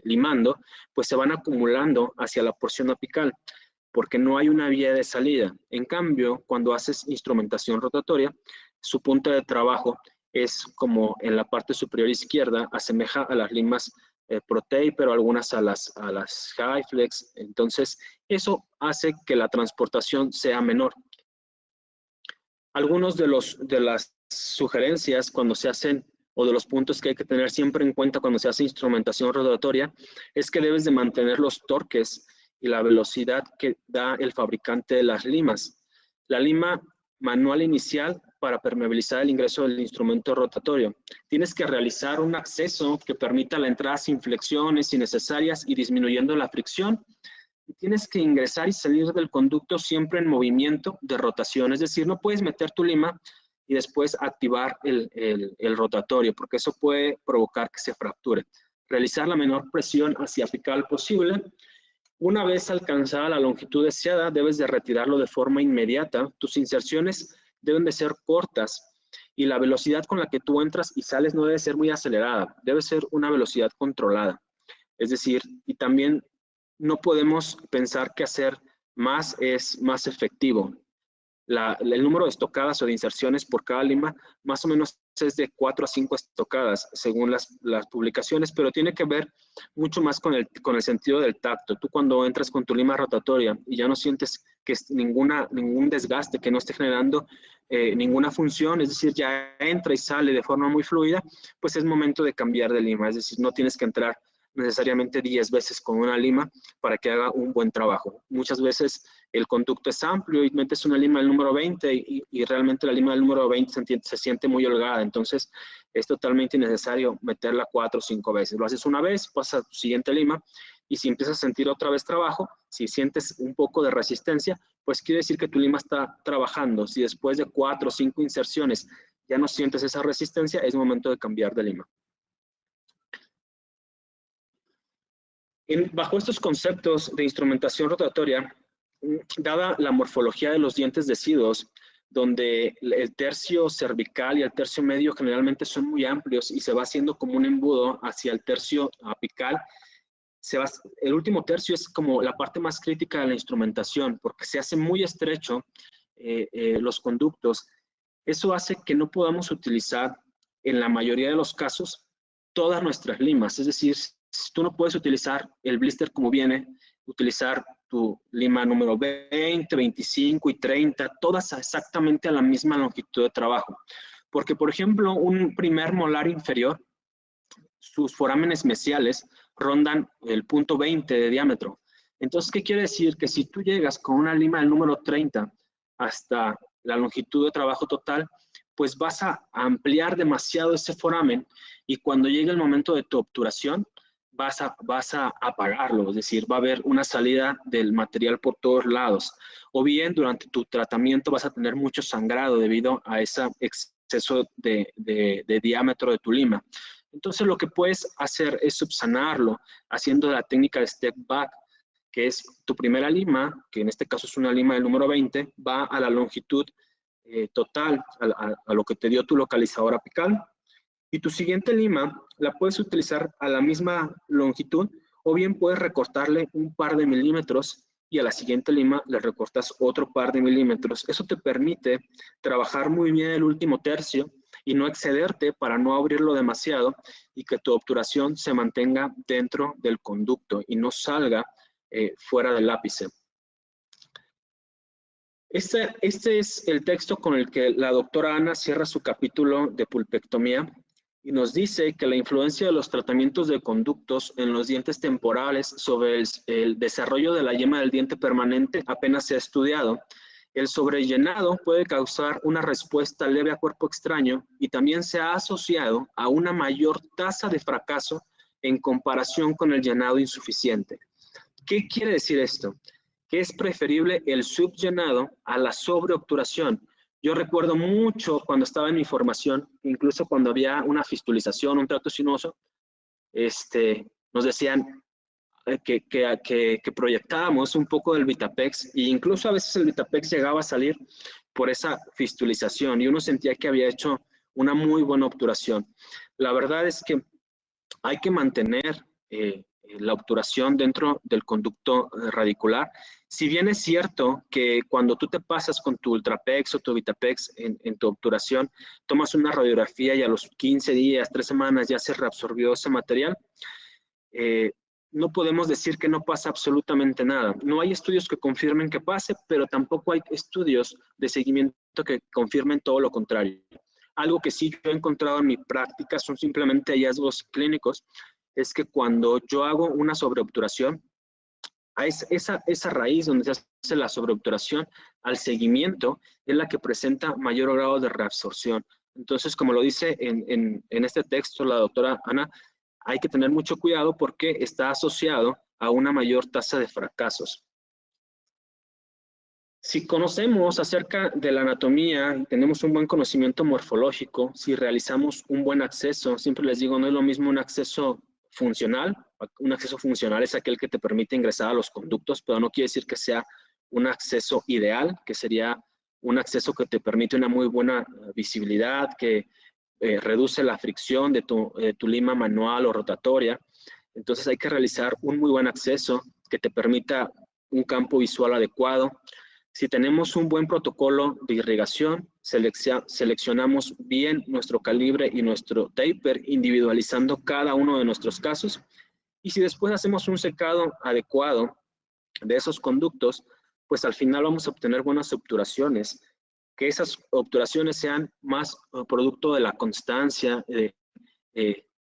limando, pues se van acumulando hacia la porción apical, porque no hay una vía de salida. En cambio, cuando haces instrumentación rotatoria, su punto de trabajo es como en la parte superior izquierda, asemeja a las limas Protei, pero algunas a las Hi-Flex. Entonces, eso hace que la transportación sea menor. Algunos de las sugerencias cuando se hacen, o de los puntos que hay que tener siempre en cuenta cuando se hace instrumentación rotatoria, es que debes de mantener los torques y la velocidad que da el fabricante de las limas. La lima manual inicial para permeabilizar el ingreso del instrumento rotatorio. Tienes que realizar un acceso que permita la entrada sin flexiones innecesarias y disminuyendo la fricción. Y tienes que ingresar y salir del conducto siempre en movimiento de rotación. Es decir, no puedes meter tu lima y después activar el rotatorio, porque eso puede provocar que se fracture. Realizar la menor presión hacia apical posible. Una vez alcanzada la longitud deseada, debes de retirarlo de forma inmediata. Tus inserciones deben de ser cortas y la velocidad con la que tú entras y sales no debe ser muy acelerada, debe ser una velocidad controlada. Es decir, y también no podemos pensar que hacer más es más efectivo. El número de estocadas o de inserciones por cada lima más o menos es de 4 a 5 estocadas según las publicaciones, pero tiene que ver mucho más con el sentido del tacto. Tú cuando entras con tu lima rotatoria y ya no sientes que es ningún desgaste, que no esté generando ninguna función, es decir, ya entra y sale de forma muy fluida, pues es momento de cambiar de lima, es decir, no tienes que entrar necesariamente 10 veces con una lima para que haga un buen trabajo. Muchas veces el conducto es amplio y metes una lima del número 20 y realmente la lima del número 20 se siente muy holgada, entonces es totalmente innecesario meterla 4 o 5 veces. Lo haces una vez, pasas a tu siguiente lima y si empiezas a sentir otra vez trabajo, si sientes un poco de resistencia, pues quiere decir que tu lima está trabajando. Si después de 4 o 5 inserciones ya no sientes esa resistencia, es momento de cambiar de lima. Bajo estos conceptos de instrumentación rotatoria, dada la morfología de los dientes deciduos, donde el tercio cervical y el tercio medio generalmente son muy amplios y se va haciendo como un embudo hacia el tercio apical, el último tercio es como la parte más crítica de la instrumentación, porque se hace muy estrecho los conductos. Eso hace que no podamos utilizar, en la mayoría de los casos, todas nuestras limas. Es decir, si tú no puedes utilizar el blister como viene, utilizar tu lima número 20, 25 y 30, todas exactamente a la misma longitud de trabajo. Porque, por ejemplo, un primer molar inferior, sus forámenes mesiales rondan el punto 20 de diámetro. Entonces, ¿qué quiere decir? Que si tú llegas con una lima del número 30 hasta la longitud de trabajo total, pues vas a ampliar demasiado ese foramen y cuando llegue el momento de tu obturación, vas a apagarlo, es decir, va a haber una salida del material por todos lados. O bien, durante tu tratamiento vas a tener mucho sangrado debido a ese exceso de diámetro de tu lima. Entonces, lo que puedes hacer es subsanarlo haciendo la técnica de step back, que es tu primera lima, que en este caso es una lima del número 20, va a la longitud total, a lo que te dio tu localizador apical. Y tu siguiente lima la puedes utilizar a la misma longitud o bien puedes recortarle un par de milímetros y a la siguiente lima le recortas otro par de milímetros. Eso te permite trabajar muy bien el último tercio y no excederte para no abrirlo demasiado y que tu obturación se mantenga dentro del conducto y no salga fuera del ápice. Este es el texto con el que la doctora Ana cierra su capítulo de pulpectomía y nos dice que la influencia de los tratamientos de conductos en los dientes temporales sobre el desarrollo de la yema del diente permanente apenas se ha estudiado. El sobrellenado puede causar una respuesta leve a cuerpo extraño y también se ha asociado a una mayor tasa de fracaso en comparación con el llenado insuficiente. ¿Qué quiere decir esto? Que es preferible el subllenado a la sobreobturación. Yo recuerdo mucho cuando estaba en mi formación, incluso cuando había una fistulización, un trato sinuoso, nos decían que proyectábamos un poco del Vitapex e incluso a veces el Vitapex llegaba a salir por esa fistulización y uno sentía que había hecho una muy buena obturación. La verdad es que hay que mantener la obturación dentro del conducto radicular. Si bien es cierto que cuando tú te pasas con tu Ultrapex o tu Vitapex en tu obturación, tomas una radiografía y a los 15 días, 3 semanas ya se reabsorbió ese material, no podemos decir que no pasa absolutamente nada. No hay estudios que confirmen que pase, pero tampoco hay estudios de seguimiento que confirmen todo lo contrario. Algo que sí yo he encontrado en mi práctica son simplemente hallazgos clínicos, es que cuando yo hago una sobreobturación, a esa raíz donde se hace la sobreobturación, al seguimiento, es la que presenta mayor grado de reabsorción. Entonces, como lo dice en este texto la doctora Ana, hay que tener mucho cuidado porque está asociado a una mayor tasa de fracasos. Si conocemos acerca de la anatomía y tenemos un buen conocimiento morfológico, si realizamos un buen acceso, siempre les digo, no es lo mismo un acceso funcional. Un acceso funcional es aquel que te permite ingresar a los conductos, pero no quiere decir que sea un acceso ideal, que sería un acceso que te permite una muy buena visibilidad, que reduce la fricción de tu lima manual o rotatoria. Entonces hay que realizar un muy buen acceso que te permita un campo visual adecuado. Si tenemos un buen protocolo de irrigación, seleccionamos bien nuestro calibre y nuestro taper, individualizando cada uno de nuestros casos. Y si después hacemos un secado adecuado de esos conductos, pues al final vamos a obtener buenas obturaciones. Que esas obturaciones sean más producto de la constancia,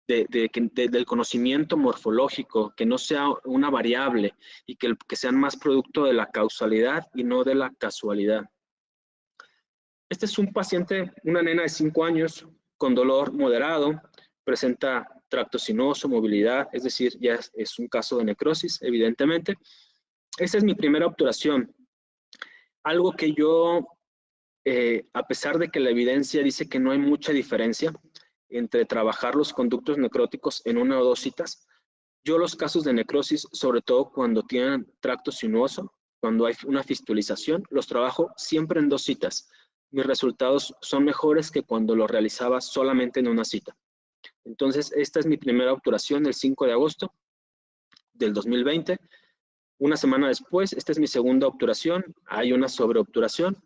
del conocimiento morfológico, que no sea una variable y que sean más producto de la causalidad y no de la casualidad. Este es un paciente, una nena de 5 años con dolor moderado, presenta tracto sinuoso, movilidad, es decir, ya es un caso de necrosis, evidentemente. Esa es mi primera obturación. Algo que yo, a pesar de que la evidencia dice que no hay mucha diferencia entre trabajar los conductos necróticos en 1 o 2 citas, yo los casos de necrosis, sobre todo cuando tienen tracto sinuoso, cuando hay una fistulización, los trabajo siempre en 2 citas. Mis resultados son mejores que cuando lo realizaba solamente en 1 cita. Entonces, esta es mi primera obturación el 5 de agosto del 2020. 1 semana después, esta es mi segunda obturación. Hay una sobreobturación.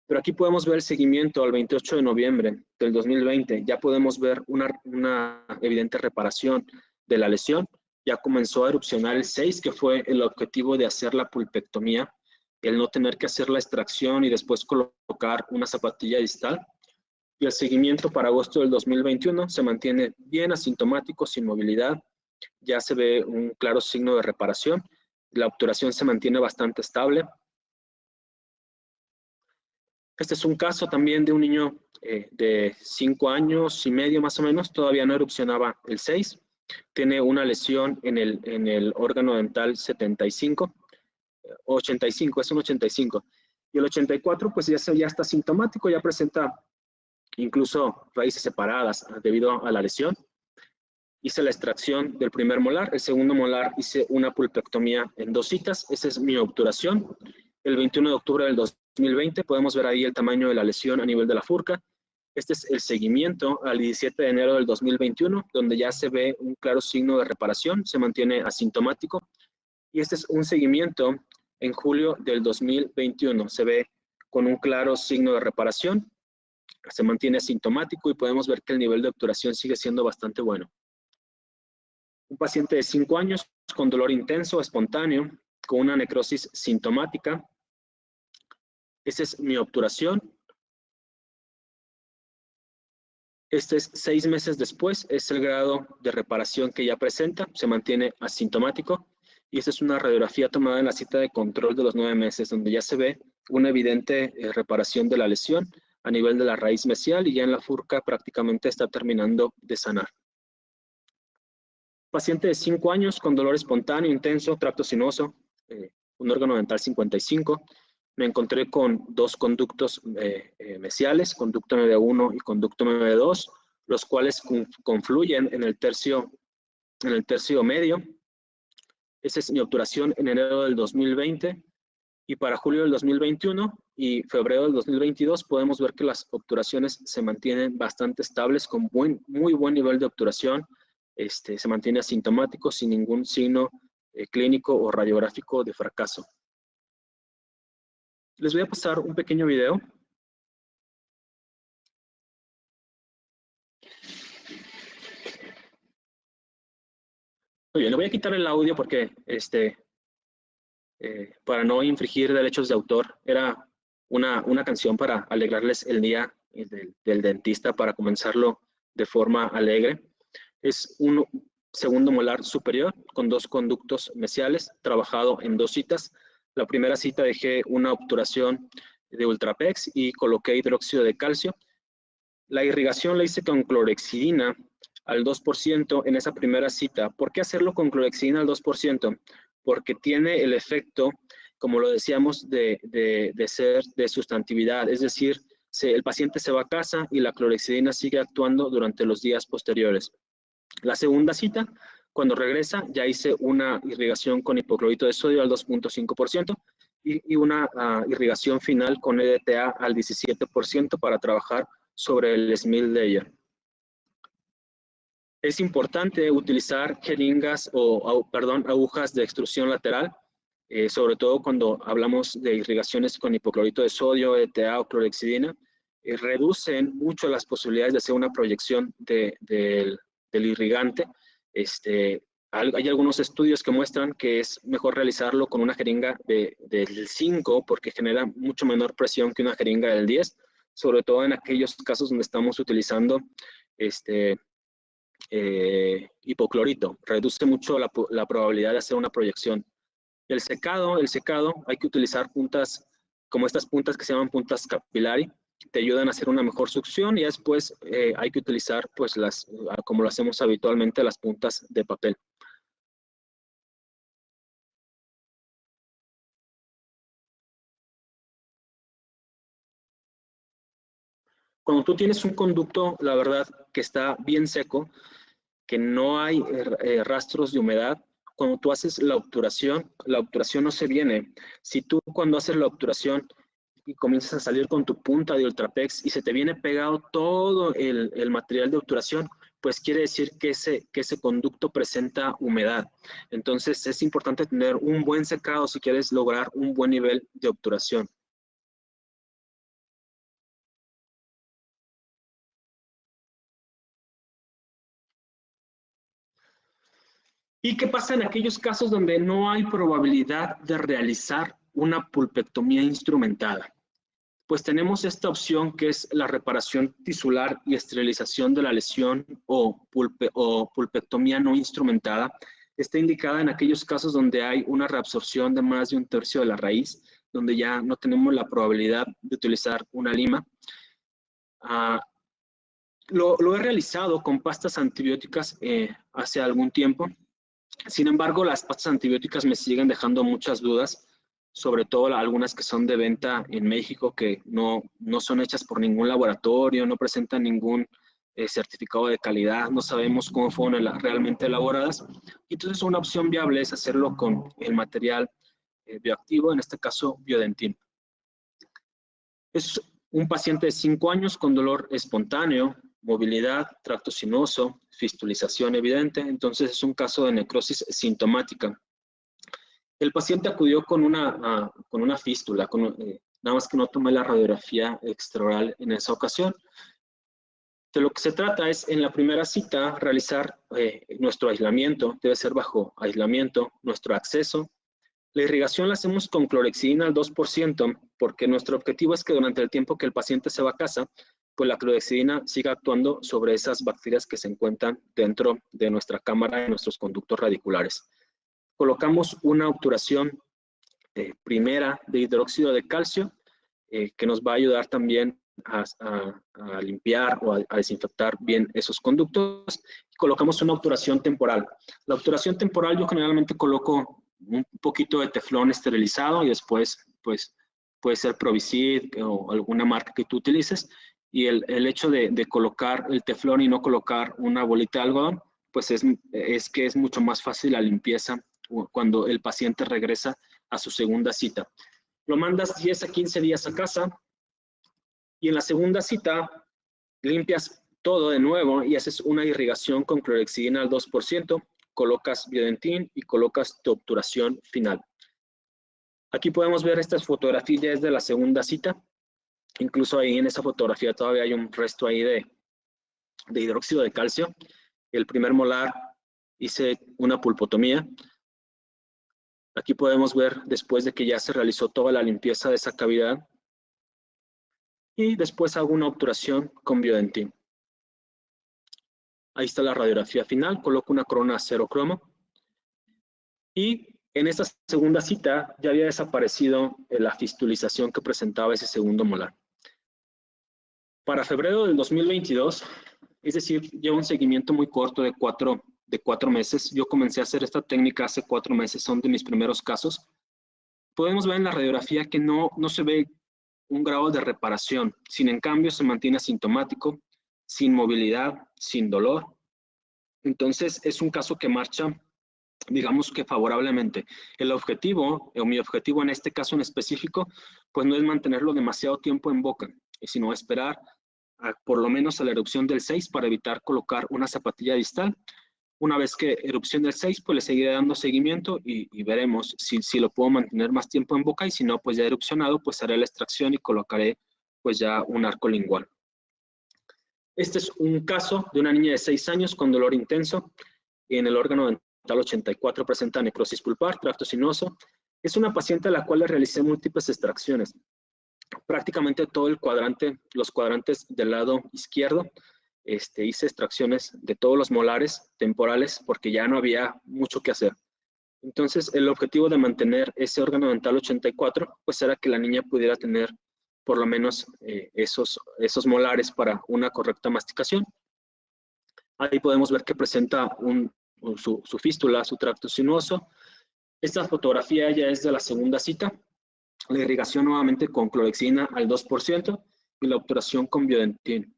Pero aquí podemos ver el seguimiento al 28 de noviembre del 2020. Ya podemos ver una evidente reparación de la lesión. Ya comenzó a erupcionar el 6, que fue el objetivo de hacer la pulpectomía, el no tener que hacer la extracción y después colocar una zapatilla distal. Y el seguimiento para agosto del 2021 se mantiene bien asintomático, sin movilidad. Ya se ve un claro signo de reparación. La obturación se mantiene bastante estable. Este es un caso también de un niño de 5 años y medio más o menos, todavía no erupcionaba el 6. Tiene una lesión en el órgano dental 75, 85, es un 85. Y el 84 pues ya está sintomático, ya presenta incluso raíces separadas debido a la lesión. Hice la extracción del primer molar, el segundo molar hice una pulpectomía en 2 citas, esa es mi obturación. El 21 de octubre del 2020 podemos ver ahí el tamaño de la lesión a nivel de la furca. Este es el seguimiento al 17 de enero del 2021, donde ya se ve un claro signo de reparación, se mantiene asintomático. Y este es un seguimiento en julio del 2021, se ve con un claro signo de reparación, se mantiene asintomático y podemos ver que el nivel de obturación sigue siendo bastante bueno. Un paciente de 5 años con dolor intenso, espontáneo, con una necrosis sintomática. Esa es mi obturación. Este es 6 meses después, es el grado de reparación que ya presenta, se mantiene asintomático. Y esta es una radiografía tomada en la cita de control de los 9 meses, donde ya se ve una evidente reparación de la lesión a nivel de la raíz mesial y ya en la furca prácticamente está terminando de sanar. Paciente de 5 años con dolor espontáneo, intenso, tracto sinuoso, un órgano dental 55. Me encontré con 2 conductos mesiales, conducto MB1 y conducto MB2, los cuales confluyen en el tercio medio. Esa es mi obturación en enero del 2020. Y para julio del 2021 y febrero del 2022 podemos ver que las obturaciones se mantienen bastante estables con muy buen nivel de obturación. Se mantiene asintomático sin ningún signo clínico o radiográfico de fracaso. Les voy a pasar un pequeño video. Muy bien, le voy a quitar el audio porque para no infringir derechos de autor, era una canción para alegrarles el día del dentista, para comenzarlo de forma alegre. Es un segundo molar superior con 2 conductos mesiales, trabajado en 2 citas. La primera cita dejé una obturación de Ultrapex y coloqué hidróxido de calcio. La irrigación la hice con clorexidina al 2% en esa primera cita. ¿Por qué hacerlo con clorexidina al 2%? Porque tiene el efecto, como lo decíamos, de sustantividad. Es decir, el paciente se va a casa y la clorexidina sigue actuando durante los días posteriores. La segunda cita, cuando regresa, ya hice una irrigación con hipoclorito de sodio al 2.5% y una irrigación final con EDTA al 17% para trabajar sobre el Smith layer. Es importante utilizar jeringas agujas de extrusión lateral, sobre todo cuando hablamos de irrigaciones con hipoclorito de sodio, EDTA o clorexidina. Reducen mucho las posibilidades de hacer una proyección del irrigante. Hay algunos estudios que muestran que es mejor realizarlo con una jeringa del 5 porque genera mucho menor presión que una jeringa del 10, sobre todo en aquellos casos donde estamos utilizando hipoclorito. Reduce mucho la probabilidad de hacer una proyección. El secado hay que utilizar puntas como estas puntas que se llaman puntas capillary, te ayudan a hacer una mejor succión y después hay que utilizar pues como lo hacemos habitualmente, las puntas de papel. Cuando tú tienes un conducto, la verdad, que está bien seco, que no hay rastros de humedad, cuando tú haces la obturación no se viene. Si tú cuando haces la obturación y comienzas a salir con tu punta de Ultrapex y se te viene pegado todo el material de obturación, pues quiere decir que ese conducto presenta humedad. Entonces es importante tener un buen secado si quieres lograr un buen nivel de obturación. ¿Y qué pasa en aquellos casos donde no hay probabilidad de realizar una pulpectomía instrumentada? Pues tenemos esta opción que es la reparación tisular y esterilización de la lesión o pulpectomía no instrumentada. Está indicada en aquellos casos donde hay una reabsorción de más de 1/3 de la raíz, donde ya no tenemos la probabilidad de utilizar una lima. Lo he realizado con pastas antibióticas hace algún tiempo. Sin embargo, las pastas antibióticas me siguen dejando muchas dudas, sobre todo algunas que son de venta en México, que no son hechas por ningún laboratorio, no presentan ningún certificado de calidad, no sabemos cómo fueron realmente elaboradas. Entonces, una opción viable es hacerlo con el material bioactivo, en este caso, Biodentin. Es un paciente de 5 años con dolor espontáneo, movilidad, tracto sinuoso, fistulización evidente, entonces es un caso de necrosis sintomática. El paciente acudió con una fístula, nada más que no tomé la radiografía extraoral en esa ocasión. De lo que se trata es, en la primera cita, realizar nuestro aislamiento, debe ser bajo aislamiento, nuestro acceso. La irrigación la hacemos con clorexidina al 2%, porque nuestro objetivo es que durante el tiempo que el paciente se va a casa, pues la clorexidina siga actuando sobre esas bacterias que se encuentran dentro de nuestra cámara y nuestros conductos radiculares. Colocamos una obturación primera de hidróxido de calcio, que nos va a ayudar también a limpiar o a desinfectar bien esos conductos. Y colocamos una obturación temporal. La obturación temporal yo generalmente coloco un poquito de teflón esterilizado y después pues puede ser Provisid o alguna marca que tú utilices, y el hecho de colocar el teflón y no colocar una bolita de algodón, pues es que es mucho más fácil la limpieza cuando el paciente regresa a su segunda cita. lo mandas 10 a 15 días a casa y en la segunda cita limpias todo de nuevo y haces una irrigación con clorhexidina al 2%, colocas Biodentin y colocas tu obturación final. Aquí podemos ver estas fotografías de la segunda cita. Incluso ahí en esa fotografía todavía hay un resto ahí de hidróxido de calcio. El primer molar hice una pulpotomía. Aquí podemos ver después de que ya se realizó toda la limpieza de esa cavidad. Y después hago una obturación con Biodentin. Ahí está la radiografía final. Coloco una corona cero cromo. Y en esta segunda cita ya había desaparecido la fistulización que presentaba ese segundo molar. Para febrero del 2022, es decir, lleva un seguimiento muy corto de cuatro meses. Yo comencé a hacer esta técnica hace 4 meses, son de mis primeros casos. Podemos ver en la radiografía que no se ve un grado de reparación, sin en cambio se mantiene asintomático, sin movilidad, sin dolor. Entonces es un caso que marcha, digamos que favorablemente. El objetivo, o mi objetivo en este caso en específico, pues no es mantenerlo demasiado tiempo en boca, sino esperar por lo menos a la erupción del 6 para evitar colocar una zapatilla distal. Una vez que erupción del 6, pues le seguiré dando seguimiento y veremos si lo puedo mantener más tiempo en boca y si no, pues ya erupcionado, pues haré la extracción y colocaré pues ya un arco lingual. Este es un caso de una niña de 6 años con dolor intenso. En el órgano dental 84 presenta necrosis pulpar, tracto sinuoso. Es una paciente a la cual le realicé múltiples extracciones. Prácticamente todo el cuadrante, los cuadrantes del lado izquierdo, hice extracciones de todos los molares temporales porque ya no había mucho que hacer. Entonces, el objetivo de mantener ese órgano dental 84, pues era que la niña pudiera tener por lo menos esos molares para una correcta masticación. Ahí podemos ver que presenta su fístula, su tracto sinuoso. Esta fotografía ya es de la segunda cita. La irrigación nuevamente con clorhexidina al 2% y la obturación con Biodentin.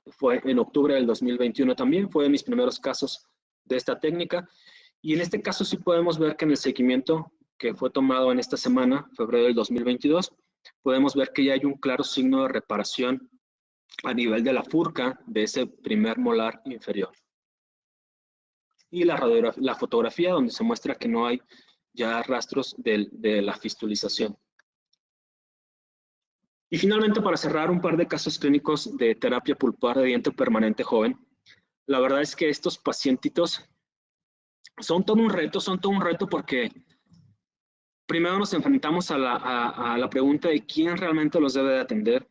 Fue en octubre del 2021 también, fue de mis primeros casos de esta técnica. Y en este caso sí podemos ver que en el seguimiento que fue tomado en esta semana, febrero del 2022, podemos ver que ya hay un claro signo de reparación a nivel de la furca de ese primer molar inferior. Y la fotografía donde se muestra que no hay ya rastros de la fistulización. Y finalmente, para cerrar, un par de casos clínicos de terapia pulpar de diente permanente joven. La verdad es que estos pacientitos son todo un reto porque primero nos enfrentamos a la pregunta de quién realmente los debe de atender.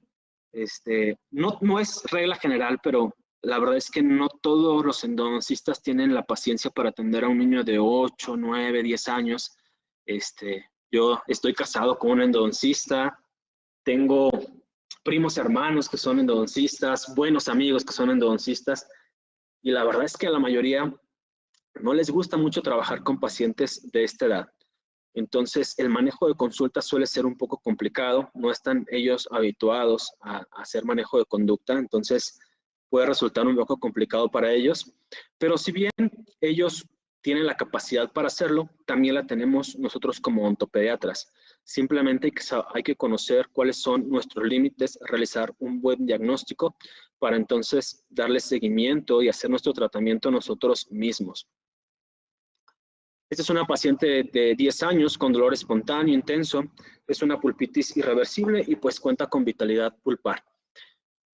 No es regla general, pero la verdad es que no todos los endodoncistas tienen la paciencia para atender a un niño de 8, 9, 10 años. Yo estoy casado con un endodoncista, tengo primos hermanos que son endodoncistas, buenos amigos que son endodoncistas, y la verdad es que a la mayoría no les gusta mucho trabajar con pacientes de esta edad. Entonces, el manejo de consultas suele ser un poco complicado, no están ellos habituados a hacer manejo de conducta, entonces puede resultar un poco complicado para ellos, pero si bien ellos tienen la capacidad para hacerlo, también la tenemos nosotros como odontopediatras. Simplemente hay que conocer cuáles son nuestros límites, realizar un buen diagnóstico para entonces darle seguimiento y hacer nuestro tratamiento nosotros mismos. Esta es una paciente de 10 años con dolor espontáneo intenso. Es una pulpitis irreversible y pues cuenta con vitalidad pulpar.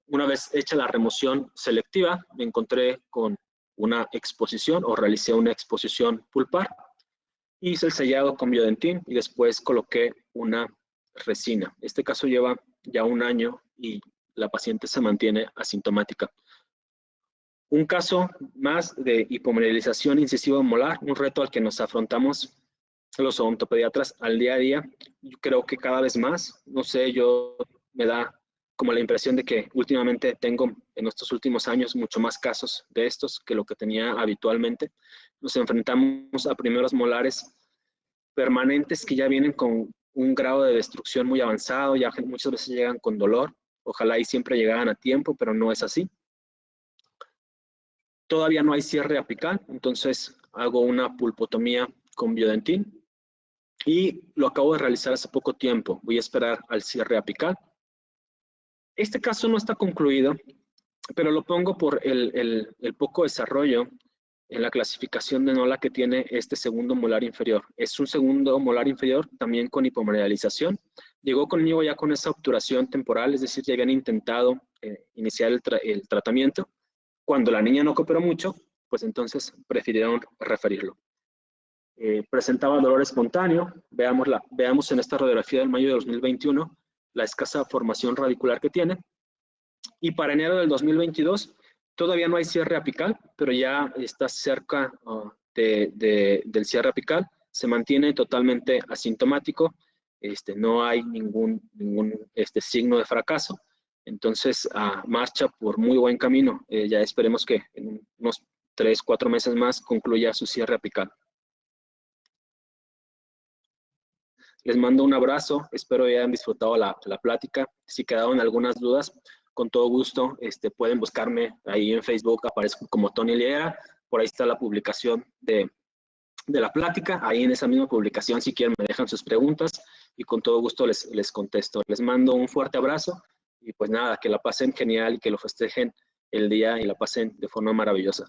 Una vez hecha la remoción selectiva, me encontré con una exposición o realicé una exposición pulpar. Hice el sellado con Biodentin y después coloqué una resina. Este caso lleva ya 1 año y la paciente se mantiene asintomática. Un caso más de hipomineralización incisiva molar, un reto al que nos afrontamos los odontopediatras al día a día. Yo creo que cada vez más, no sé, me da como la impresión de que últimamente tengo en estos últimos años mucho más casos de estos que lo que tenía habitualmente. Nos enfrentamos a primeros molares permanentes que ya vienen con un grado de destrucción muy avanzado, ya muchas veces llegan con dolor. Ojalá y siempre llegaran a tiempo, pero no es así. Todavía no hay cierre apical, entonces hago una pulpotomía con Biodentin. y lo acabo de realizar hace poco tiempo. Voy a esperar al cierre apical. Este caso no está concluido, pero lo pongo por el poco desarrollo en la clasificación de Nola que tiene este segundo molar inferior. Es un segundo molar inferior también con hipomineralización. Llegó conmigo ya con esa obturación temporal, es decir, ya habían intentado iniciar el tratamiento. Cuando la niña no cooperó mucho, pues entonces prefirieron referirlo. Presentaba dolor espontáneo. Veamos en esta radiografía del mayo de 2021 la escasa formación radicular que tiene. Y para enero del 2022 todavía no hay cierre apical, pero ya está cerca del cierre apical. Se mantiene totalmente asintomático. No hay ningún signo de fracaso. Entonces, marcha por muy buen camino. Ya esperemos que en unos 3-4 meses más concluya su cierre apical. Les mando un abrazo, espero hayan disfrutado la plática. Si quedaron algunas dudas, con todo gusto pueden buscarme ahí en Facebook, aparezco como Tony Liera, por ahí está la publicación de la plática, ahí en esa misma publicación si quieren me dejan sus preguntas y con todo gusto les contesto. Les mando un fuerte abrazo y pues nada, que la pasen genial y que lo festejen el día y la pasen de forma maravillosa.